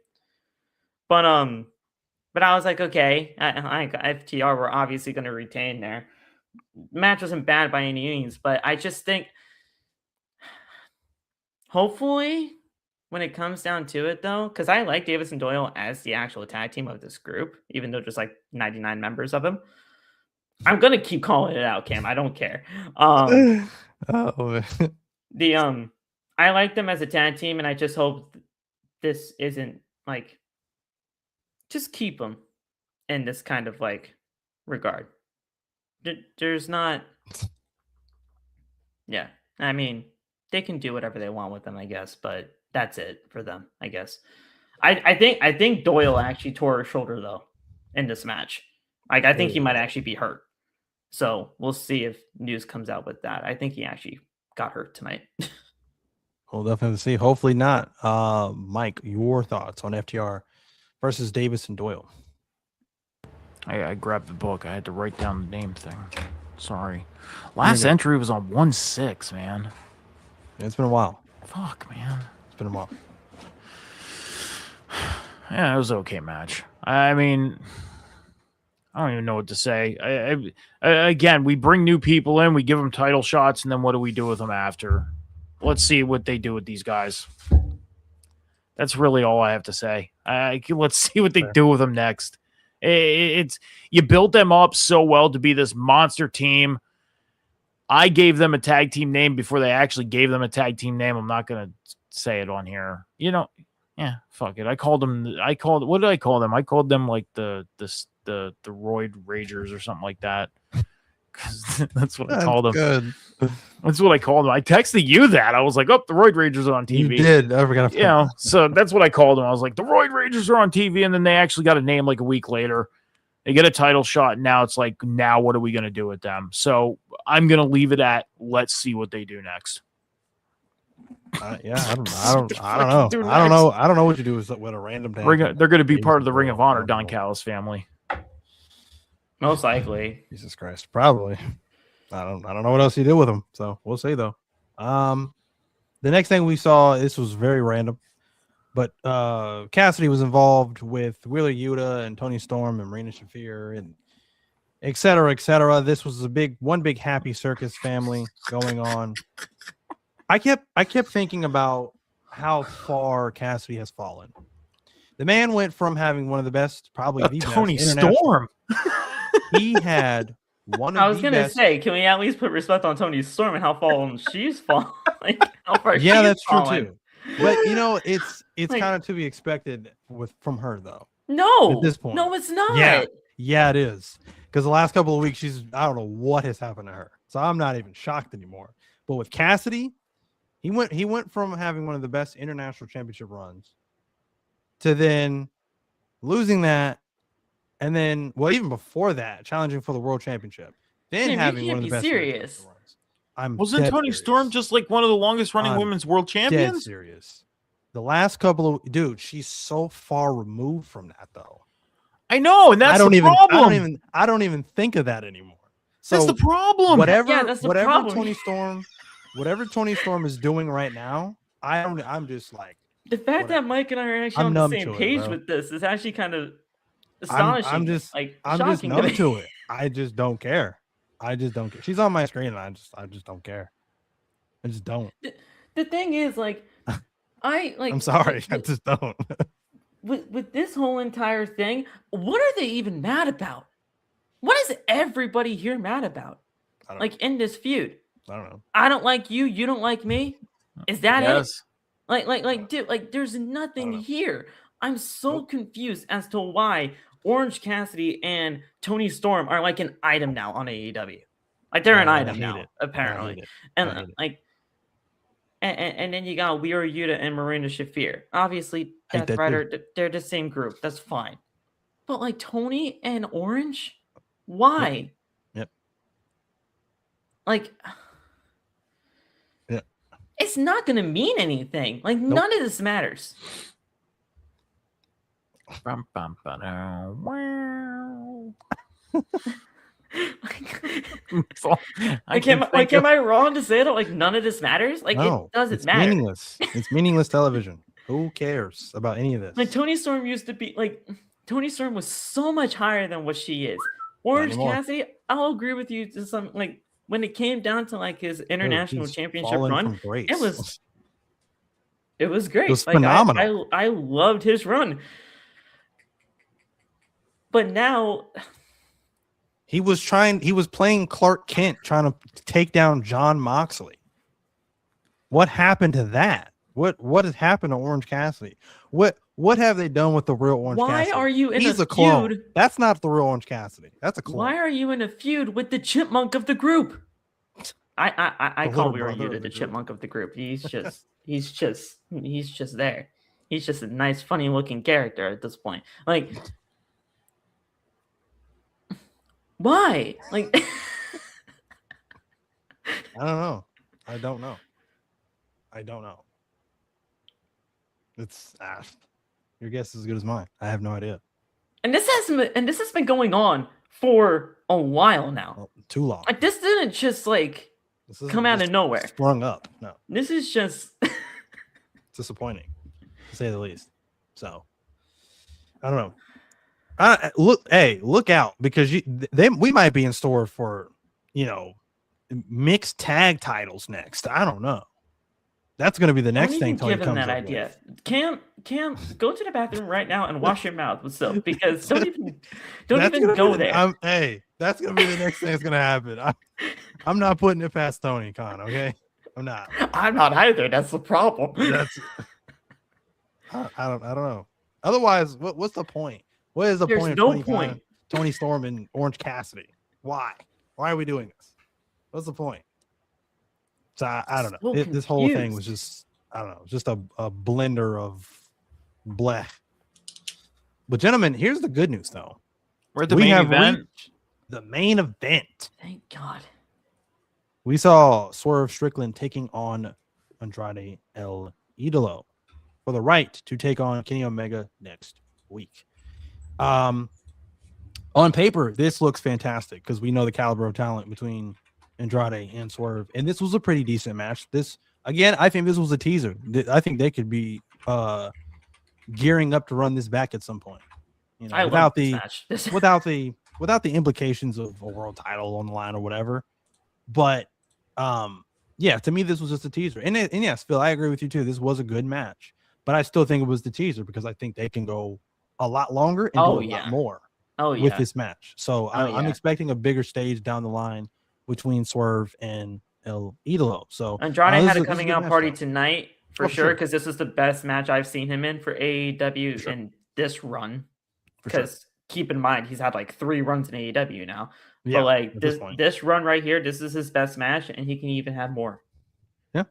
But But I was like, okay, FTR were obviously going to retain there. Match wasn't bad by any means, but I just think, hopefully, when it comes down to it, though, because I like Davis and Doyle as the actual tag team of this group, even though there's like 99 members of them. I'm gonna keep calling it out, Cam. I don't care.
Oh,
I like them as a tag team, and I just hope this isn't like, just keep them in this kind of like regard. There's not, yeah. I mean, they can do whatever they want with them, I guess, but that's it for them, I guess. I think Doyle actually tore his shoulder though in this match. Like I think he might actually be hurt. So we'll see if news comes out with that. I think he actually got hurt tonight.
we'll definitely see. Hopefully not. Mike, your thoughts on FTR versus Davis and Doyle?
I grabbed the book. I had to write down the name thing. Sorry. Last entry was on 1-6, man.
It's been a while.
Fuck, man.
It's been a while.
Yeah, it was an okay match. I mean, I don't even know what to say. Again, we bring new people in, we give them title shots, and then what do we do with them after? Let's see what they do with these guys. That's really all I have to say. Let's see what they do with them next. It's you built them up so well to be this monster team. I gave them a tag team name before they actually gave them a tag team name. I'm not gonna say it on here. You know, yeah, fuck it. What did I call them? I called them like the Roid Ragers or something like that. Because that's what I called them.
Good.
That's what I called them. I texted you that. I was like, oh, the Roid Ragers are on TV.
You did. I forgot.
You know, so that's what I called them. I was like, the Roid Ragers are on TV, and then they actually got a name like a week later. They get a title shot, and now it's like, now what are we going to do with them? So I'm going to leave it at, let's see what they do next.
Yeah, I don't know. I don't know what you do with a random tag.
They're going to be part of the Ring of Honor Don Callis family.
Most likely.
Jesus Christ, probably. I don't know what else he did with them. So we'll see though. The next thing we saw, this was very random, but Cassidy was involved with Wheeler Yuta and Tony Storm and Marina Shafir and et cetera, et cetera. This was one big happy circus family going on. I kept thinking about how far Cassidy has fallen. The man went from having one of the best, probably the
Tony
best
Storm.
He had one of
I was going to say, can we at least put respect on Tony Storm and how fallen she's fallen? Like, how far
yeah, that's
fallen.
true too. But you know, it's
Like,
kind of to be expected from her though.
No,
At this point.
no, it's not.
Yeah, it is. Because the last couple of weeks, I don't know what has happened to her. So I'm not even shocked anymore. But with Cassidy, he went from having one of the best international championship runs to then losing that. And then, well, even before that, challenging for the world championship, then
Dude,
having
you
one of
can't
the best.
be serious.
Wasn't Tony Storm just like one of the longest running women's world
Dead
champions?
serious. The last couple of she's so far removed from that though.
I know, and that's the problem.
I don't even think of that anymore. So
That's the problem.
That's the problem.
Whatever Tony Storm is doing right now, I'm just like
The fact that Mike and I are actually
I'm
on the
numb
same
to it,
page
bro.
with this is actually kind of astonishing.
I'm just
shocking
numb
to me.
to it. I just don't care. I just don't care. She's on my screen and I just don't care. I just don't.
The thing is, like,
I'm sorry. I just don't.
with this whole entire thing, what are they even mad about? What is everybody here mad about? Like in this feud?
I don't know.
I don't like you, you don't like me. Is that it?
Yes.
Like, dude, like, there's nothing here. I'm so confused as to why Orange Cassidy and Tony Storm are like an item now on AEW. Like they're an item now, apparently. And like, and then you got Wheeler Yuta and Marina Shafir. Obviously, Death Rider, they're the same group. That's fine. But like Tony and Orange, why?
Yep.
Like,
yeah,
it's not gonna mean anything. Like none of this matters.
Bum, bum, ba-dum, wow.
Am I wrong to say that? Like none of this matters? Like
no,
it doesn't
it's
matter.
Meaningless. It's meaningless television. Who cares about any of this?
Like Tony Storm used to be like Tony Storm was so much higher than what she is. Orange
anymore.
Cassidy, I'll agree with you to some, like, when it came down to like his international
He's
championship
fallen
run,
from grace.
it was great.
It was
like
phenomenal.
I loved his run. But now
He was playing Clark Kent trying to take down John Moxley. What happened to that? What has happened to Orange Cassidy? What have they done with the real Orange
why
Cassidy?
are you in
He's
a
a clone.
feud?
That's not the real Orange Cassidy. That's a clone.
Why are you in a feud with the chipmunk of the group? I
The
call
little brother
Ryu
of
the
the group.
chipmunk of the group. He's just there. He's just a nice, funny looking character at this point. Like, why? Like,
I don't know. I don't know. It's your guess is as good as mine. I have no idea.
and this has been going on for a while now.
Well, too long.
Like, this didn't just like
This isn't
come out
just
of nowhere.
sprung up. No,
This is just
disappointing to say the least. So I don't know. Look out, because we might be in store for mixed tag titles next. I don't know. That's going to be the next thing.
Don't even give him that idea. Cam, go to the bathroom right now and wash your mouth with soap, because don't even go there.
Hey, that's going to be the next thing that's going to happen. I'm not putting it past Tony Khan. Okay, I'm not.
I'm not either. That's the problem.
I don't know. Otherwise, what's the point? What is the
There's
point of
no point.
Tony Storm and Orange Cassidy? Why are we doing this? What's the point? So I don't know.
So
This whole thing
confused.
was just, I don't know, just a blender of bleh. But gentlemen, here's the good news though.
We're at the main event.
reached the main event.
Thank God.
We saw Swerve Strickland taking on Andrade El Idolo for the right to take on Kenny Omega next week. On paper, this looks fantastic because we know the caliber of talent between Andrade and Swerve, and this was a pretty decent match. This, again, I think this was a teaser. I think they could be gearing up to run this back at some point.
I love
without
this
the
match.
without the implications of a world title on the line or whatever. But yeah, to me, this was just a teaser. And yes, Phil, I agree with you too. This was a good match, but I still think it was the teaser because I think they can go a lot longer and do a lot more with this match. So I'm expecting a bigger stage down the line between Swerve and El Idolo. So
Andrade had a coming out party tonight for sure, because this is the best match I've seen him in for AEW in this run. Because keep in mind, he's had like 3 runs in AEW now.
Yeah,
but like this run right here, this is his best match, and he can even have more.
Yeah.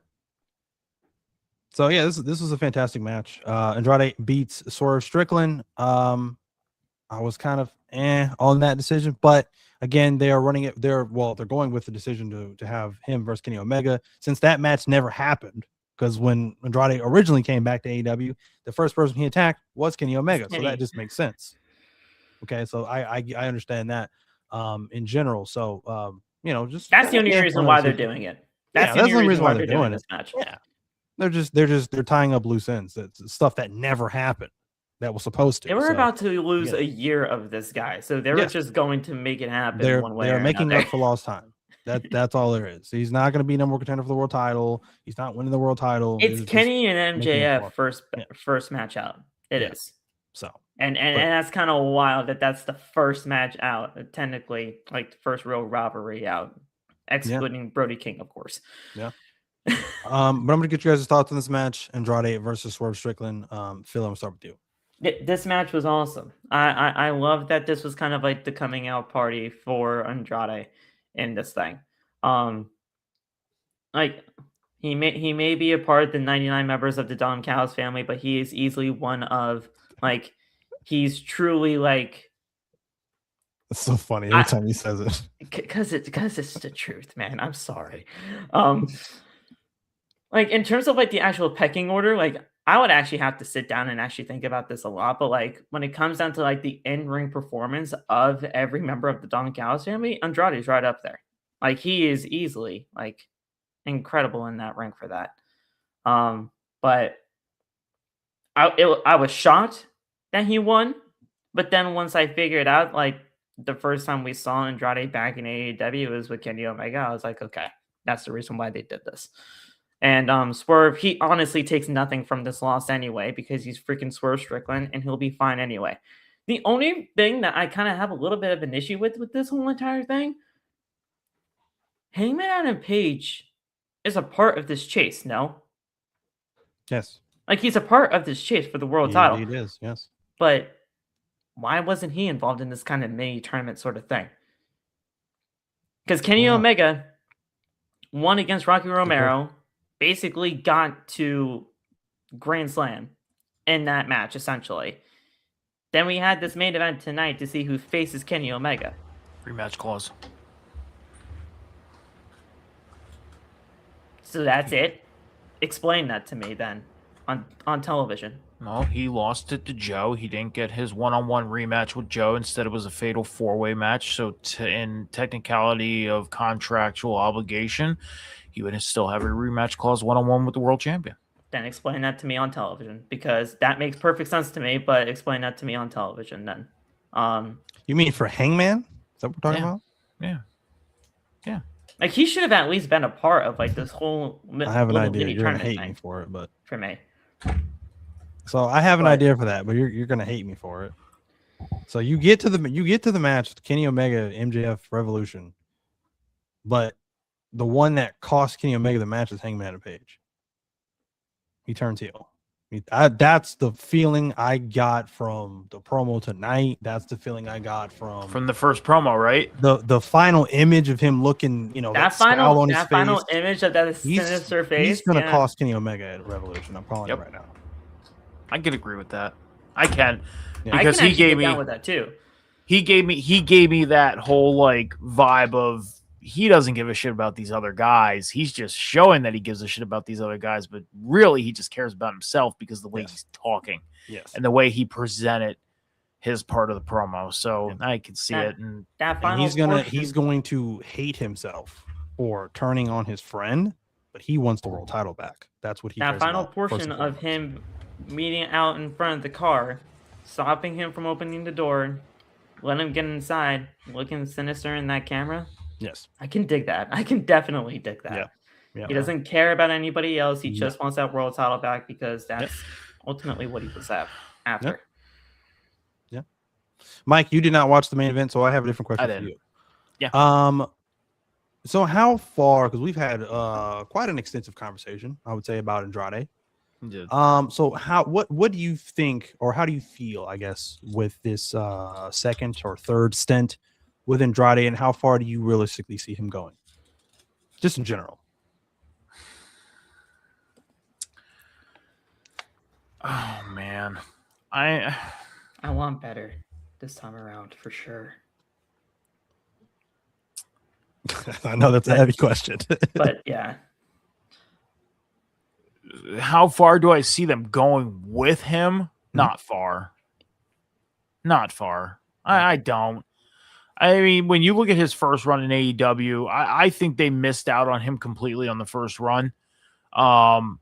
So yeah, this was a fantastic match. Andrade beats Swerve Strickland. I was kind of on that decision, but again, they are running it. They're going with the decision to have him versus Kenny Omega, since that match never happened. Because when Andrade originally came back to AEW, the first person he attacked was Kenny Omega, so that just makes sense. Okay, so I understand that in general. So just
that's the only reason why they're doing it. That's the only reason why they're doing this match.
Yeah, they're tying up loose ends. That's stuff that never happened. That was supposed to.
They were about to lose a year of this guy, so they were just going to make it happen one way.
They're making up for lost time. That's all there is. He's not going to be number one contender for the world title. He's not winning the world title.
It's Kenny and MJF first match out. It is.
So
and that's kind of wild that's the first match out, technically, like the first real rivalry out, excluding Brody King, of course.
Yeah. But I'm gonna get you guys' thoughts on this match, Andrade versus Swerve Strickland. Phil, I'm gonna start with you.
This match was awesome. I love that this was kind of like the coming out party for Andrade in this thing. Like he may be a part of the 99 members of the Dom Cows family, but he is easily one of, like, he's truly like.
It's so funny every time he says it.
Because it's the truth, man. I'm sorry. Like, in terms of like the actual pecking order, like, I would actually have to sit down and actually think about this a lot. But like when it comes down to like the in-ring performance of every member of the Don Callis family, Andrade is right up there. Like, he is easily like incredible in that ring for that. But I was shocked that he won. But then once I figured out, like the first time we saw Andrade back in AEW was with Kenny Omega, I was like, okay, that's the reason why they did this. And Swerve, he honestly takes nothing from this loss anyway because he's freaking Swerve Strickland and he'll be fine anyway. The only thing that I kind of have a little bit of an issue with this whole entire thing, Hangman Adam Page is a part of this chase, no?
Yes.
Like he's a part of this chase for the world title.
It is. Yes.
But why wasn't he involved in this kind of mini tournament sort of thing? Because Kenny Omega won against Rocky Romero, basically got to Grand Slam in that match, essentially. Then we had this main event tonight to see who faces Kenny Omega.
Rematch clause.
So that's it? Explain that to me then on television.
No, he lost it to Joe. He didn't get his one-on-one rematch with Joe. Instead, it was a fatal four-way match. So in technicality of contractual obligation, he would still have a rematch clause one-on-one with the world champion.
Then explain that to me on television because that makes perfect sense to me, but explain that to me on television then.
You mean for Hangman? Is that what we're talking about?
Yeah.
Like he should have at least been a part of like this whole.
I have an
little
idea.
mini
You're gonna
tournament
hate me
thing
for it, but
for me.
so I have an
But-
idea for that, but you're gonna hate me for it. So you get to the match, Kenny Omega MJF Revolution, but the one that cost Kenny Omega the match is Hangman Adam Page. He turns heel. That's the feeling I got from the promo tonight. That's the feeling I got from
the first promo, right?
the final image of him looking,
That
scowl on his
final
face.
image of that sinister face.
He's gonna
yeah.
cost Kenny Omega at Revolution. I'm calling
Yep.
it right now.
I can agree with that. I can.
Yeah.
I
Because
can
he
actually
gave
get
me
down with that too.
he gave me that whole like vibe of he doesn't give a shit about these other guys. He's just showing that he gives a shit about these other guys, but really he just cares about himself because of the way
Yes.
he's talking
Yes.
and the way he presented his part of the promo. So I can see
That-
it. And
That
And
final
he's going to hate himself for turning on his friend, but he wants the world title back. That's what he
that
cares
final
about, first
portion
and
of
foremost.
him meeting out in front of the car, stopping him from opening the door, letting him get inside, looking sinister in that camera.
Yes.
I can dig that. I can definitely dig that.
Yeah. Yeah.
He doesn't care about anybody else. He
No.
just wants that world title back because that's ultimately what he was after.
Mike, you did not watch the main event, so I have a different question
I
for
didn't.
you.
Yeah.
So how far, because we've had quite an extensive conversation, I would say, about Andrade. So what do you think, or how do you feel, I guess, with this second or third stint with Andrade, and how far do you realistically see him going? Just in general.
Oh man.
I want better this time around for sure.
I know that's a heavy question.
But yeah,
How far do I see them going with him? Not far. Not far. I don't. I mean, when you look at his first run in AEW, I think they missed out on him completely on the first run. And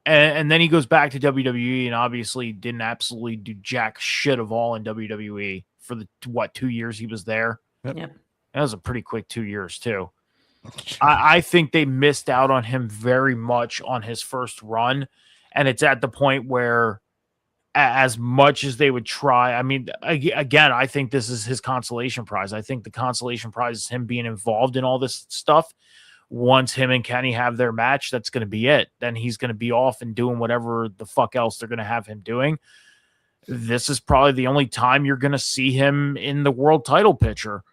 then he goes back to WWE and obviously didn't absolutely do jack shit of all in WWE for the 2 years he was there.
Yep.
That was a pretty quick 2 years too. I think they missed out on him very much on his first run. And it's at the point where as much as they would try, I mean, again, I think this is his consolation prize. I think the consolation prize is him being involved in all this stuff. Once him and Kenny have their match, that's going to be it. Then he's going to be off and doing whatever the fuck else they're going to have him doing. This is probably the only time you're going to see him in the world title picture.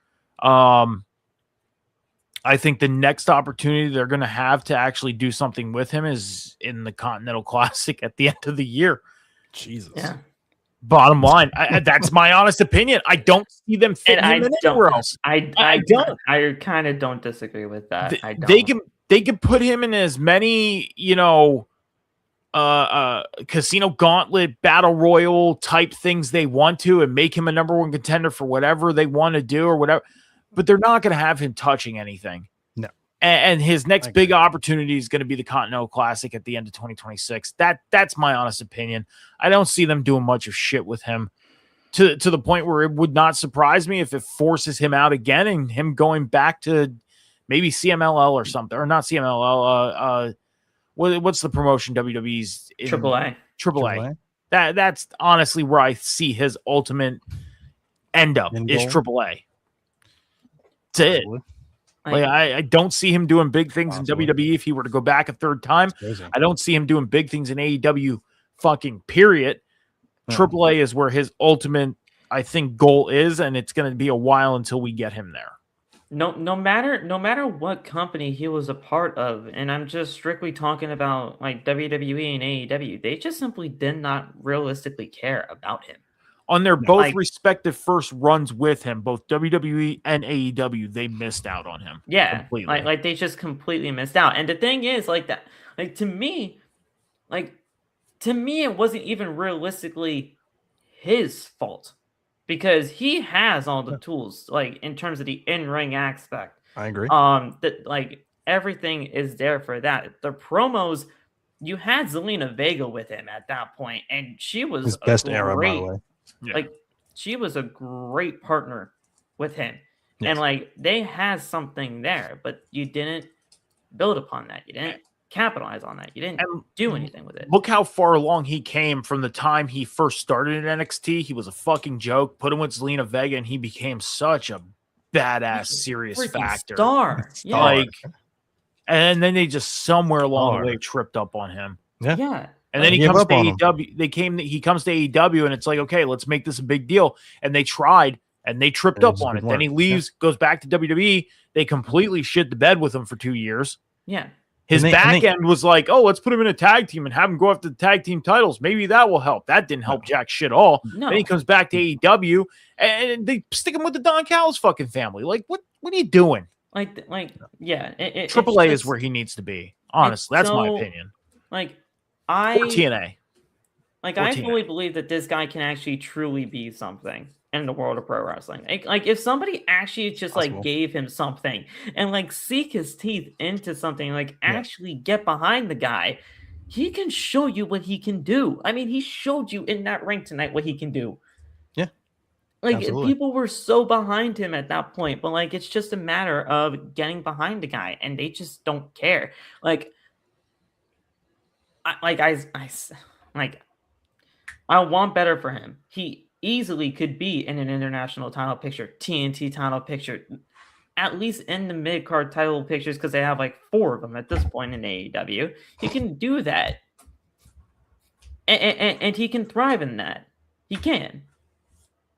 I think the next opportunity they're going to have to actually do something with him is in the Continental Classic at the end of the year.
Jesus.
yeah.
Bottom line, that's my honest opinion. I don't see them fitting
And
him anywhere else.
I
don't.
I kind of don't disagree with that. I don't.
They can put him in as many, casino gauntlet battle royal type things they want to and make him a number one contender for whatever they want to do or whatever, but they're not going to have him touching anything.
No.
And his
I
next
agree.
big opportunity is going to be the Continental Classic at the end of 2026. That's my honest opinion. I don't see them doing much of shit with him. to the point where it would not surprise me if it forces him out again and him going back to maybe CMLL or something, or not CMLL. What's the promotion WWE's in?
AAA.
AAA. That's honestly where I see his ultimate end up is AAA. That's it. Like I don't see him doing big things in WWE if he were to go back a third time. I don't see him doing big things in AEW. Fucking period. AAA is where his ultimate, I think, goal is, and it's going to be a while until we get him there.
No matter what company he was a part of, and I'm just strictly talking about like WWE and AEW, they just simply did not realistically care about him.
On their both respective first runs with him, both WWE and AEW, they missed out on him.
Yeah,
completely.
like they just completely missed out. And the thing is, like that, like to me, it wasn't even realistically his fault because he has all the tools, like in terms of the in-ring aspect.
I agree.
That like everything is there for that. The promos, you had Zelina Vega with him at that point, and she was
his best era, by the way.
Yeah.
Like she was a great partner with him.
Yes.
And like they had something there, but you didn't build upon that. You didn't capitalize on that. You didn't do anything with it.
Look how far along he came from the time he first started in NXT. He was a fucking joke. Put him with Zelina Vega, and he became such a badass, serious factor.
Star. Yeah.
Like, and then they just somewhere along the way tripped up on him.
Yeah.
And then he comes to AEW. He comes to AEW, and it's like, okay, let's make this a big deal. And they tried, and they tripped up on it. Then he leaves, goes back to WWE. They completely shit the bed with him for 2 years.
Yeah.
His back end was like, oh, let's put him in a tag team and have him go after the tag team titles. Maybe that will help. That didn't help jack shit all.
No.
Then he comes back to AEW, and they stick him with the Don Callis fucking family. Like, what are you doing?
Yeah.
AAA is where he needs to be. Honestly, that's my opinion.
Like,
or TNA.
Like, I fully believe that this guy can actually truly be something in the world of pro wrestling. Like if somebody actually just like gave him something and like seek his teeth into something, like actually get behind the guy, he can show you what he can do. I mean, he showed you in that ring tonight what he can do.
Yeah.
Like
absolutely.
People were so behind him at that point, but like it's just a matter of getting behind the guy, and they just don't care. I want better for him. He easily could be in an international title picture, TNT title picture, at least in the mid-card title pictures, because they have like 4 of them at this point in AEW. He can do that. And he can thrive in that. He can.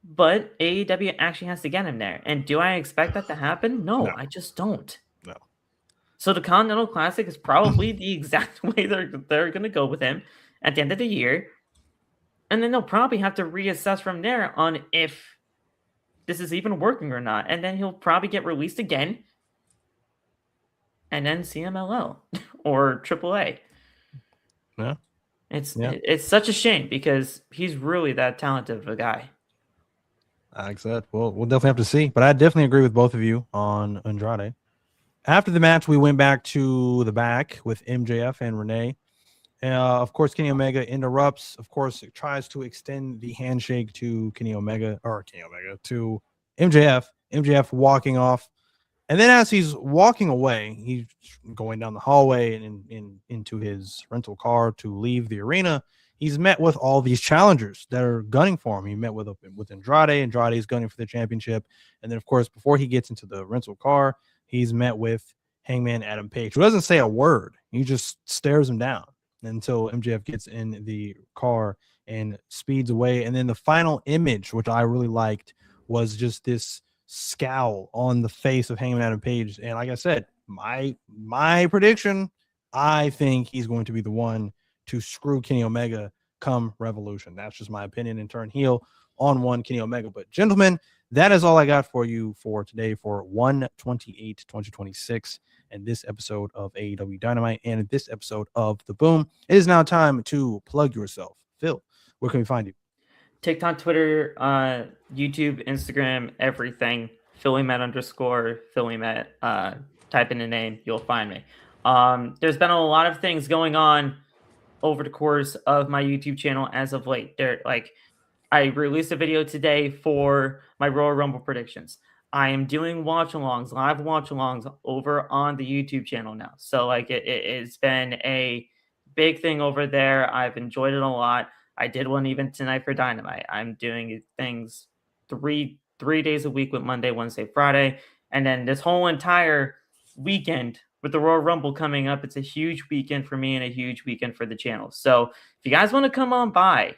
But AEW actually has to get him there. And do I expect that to happen? No. I just don't.
No.
So the Continental Classic is probably the exact way they're going to go with him at the end of the year. And then they'll probably have to reassess from there on if this is even working or not. And then he'll probably get released again. And then CMLL or AAA.
Yeah.
It's such a shame because he's really that talented of a guy.
Like I said, we'll definitely have to see. But I definitely agree with both of you on Andrade. After the match, we went back to the back with MJF and Renee. Of course, Kenny Omega interrupts. Of course, it tries to extend the handshake to Kenny Omega to MJF. MJF walking off. And then as he's walking away, he's going down the hallway and into his rental car to leave the arena. He's met with all these challengers that are gunning for him. He met with Andrade. Andrade is gunning for the championship. And then, of course, before he gets into the rental car, he's met with Hangman Adam Page, who doesn't say a word. He just stares him down until MJF gets in the car and speeds away. And then the final image, which I really liked, was just this scowl on the face of Hangman Adam Page. And like I said, my prediction, I think he's going to be the one to screw Kenny Omega come Revolution. That's just my opinion, and turn heel on one Kenny Omega. But gentlemen, that is all I got for you for today for 1/28/2026 and this episode of AEW Dynamite and this episode of The Boom. It is now time to plug yourself. Phil, where can we find you?
TikTok, Twitter, YouTube, Instagram, everything. PhillyMet_, PhillyMet. Type in the name, you'll find me. There's been a lot of things going on over the course of my YouTube channel as of late. I released a video today for my Royal Rumble predictions. I am doing watch-alongs, live watch-alongs over on the YouTube channel now. So like it's been a big thing over there. I've enjoyed it a lot. I did one even tonight for Dynamite. I'm doing things three days a week with Monday, Wednesday, Friday, and then this whole entire weekend with the Royal Rumble coming up. It's a huge weekend for me and a huge weekend for the channel. So if you guys want to come on by,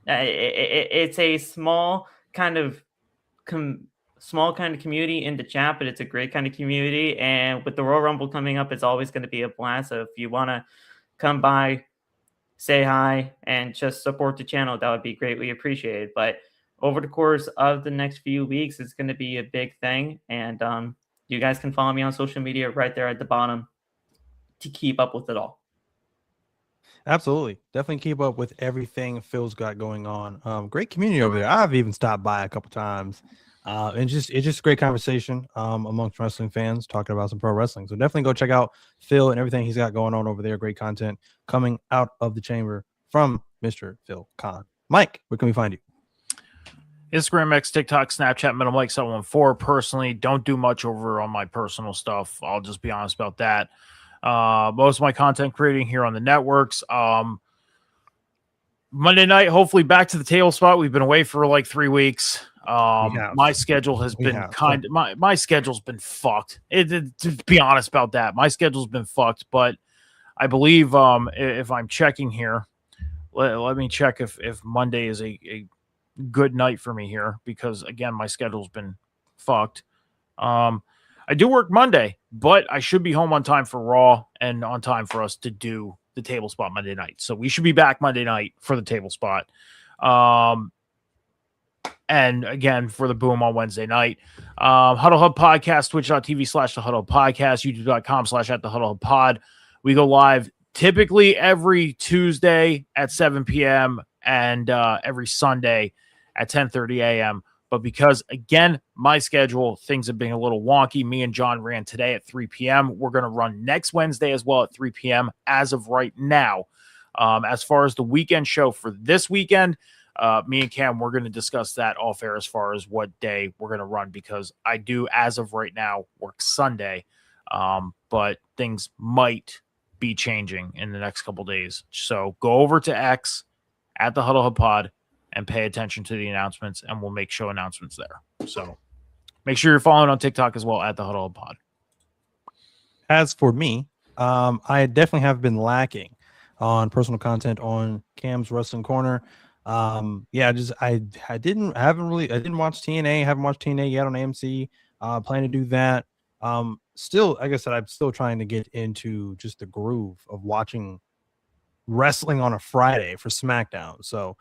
it's a small kind of community in the chat, but it's a great kind of community. And with the Royal Rumble coming up, it's always going to be a blast. So if you want to come by, say hi, and just support the channel, that would be greatly appreciated. But over the course of the next few weeks, it's going to be a big thing. And you guys can follow me on social media right there at the bottom to keep up with it all.
Absolutely. Definitely keep up with everything Phil's got going on. Great community over there. I've even stopped by a couple times. And it's just great conversation amongst wrestling fans talking about some pro wrestling. So definitely go check out Phil and everything he's got going on over there. Great content coming out of the chamber from Mr. Phil Khan. Mike, where can we find you?
Instagram, X, TikTok, Snapchat, Metal Mike 714. Personally, don't do much over on my personal stuff. I'll just be honest about that. Most of my content creating here on the networks. Monday night, hopefully back to the table spot. We've been away for like 3 weeks. My schedule has been my schedule's been fucked. To be honest about that, my schedule's been fucked. But I believe if I'm checking here, let me check if Monday is a good night for me here, because again, my schedule's been fucked. I do work Monday, but I should be home on time for Raw and on time for us to do the table spot Monday night. So we should be back Monday night for the table spot. And again, for the boom on Wednesday night. Huddle Hub Podcast, twitch.tv/the Huddle Hub Podcast, youtube.com/at the Huddle Hub Pod. We go live typically every Tuesday at 7 p.m. and every Sunday at 10:30 a.m. But because, again, my schedule, things have been a little wonky. Me and John ran today at 3 p.m. We're going to run next Wednesday as well at 3 p.m. as of right now. As far as the weekend show for this weekend, me and Cam, we're going to discuss that off air as far as what day we're going to run, because I do, as of right now, work Sunday. But things might be changing in the next couple days. So go over to X at the Huddle Hub Pod and pay attention to the announcements, and we'll make show announcements there. So make sure you're following on TikTok as well at the Huddle Hub Pod.
As for me, I definitely have been lacking on personal content on Cam's Wrestling Corner. I didn't watch TNA, haven't watched TNA yet on AMC. Plan to do that. Still, like I said, I'm still trying to get into just the groove of watching wrestling on a Friday for SmackDown. So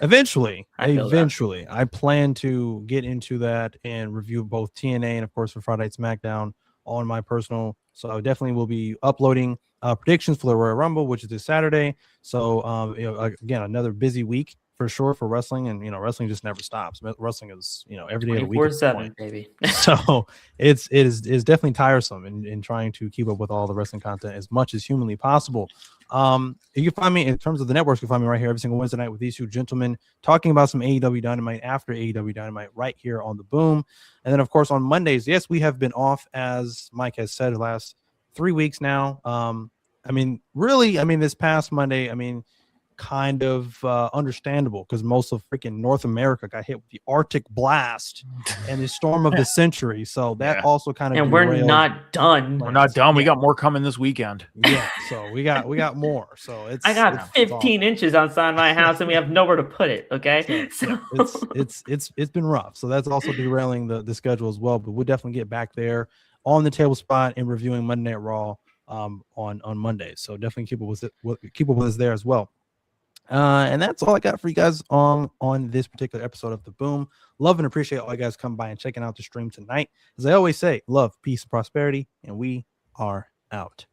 eventually I plan to get into that and review both TNA and of course for Friday SmackDown on my personal. So I definitely will be uploading predictions for the Royal Rumble, which is this Saturday. So again, another busy week for sure for wrestling, and wrestling just never stops. Wrestling is every day of the week,
24/7, baby.
So it is definitely tiresome in trying to keep up with all the wrestling content as much as humanly possible. You can find me in terms of the networks. You can find me right here every single Wednesday night with these two gentlemen talking about some AEW Dynamite after AEW Dynamite right here on the Boom. And then of course on Mondays, yes, we have been off, as Mike has said, the last 3 weeks now. This past Monday, kind of understandable, because most of freaking North America got hit with the Arctic blast and the storm of the century. So that also kind of,
and we're not done.
We're not done. We got more coming this weekend.
Yeah, so we got more. So
I got 15 inches outside my house, and we have nowhere to put it. Okay, so
it's been rough. So that's also derailing the schedule as well. But we'll definitely get back there on the table spot and reviewing Monday Night Raw on Monday. So definitely keep up with us there as well. And that's all I got for you guys on this particular episode of The Boom. Love and appreciate all you guys coming by and checking out the stream tonight. As I always say, love, peace, and prosperity, and we are out.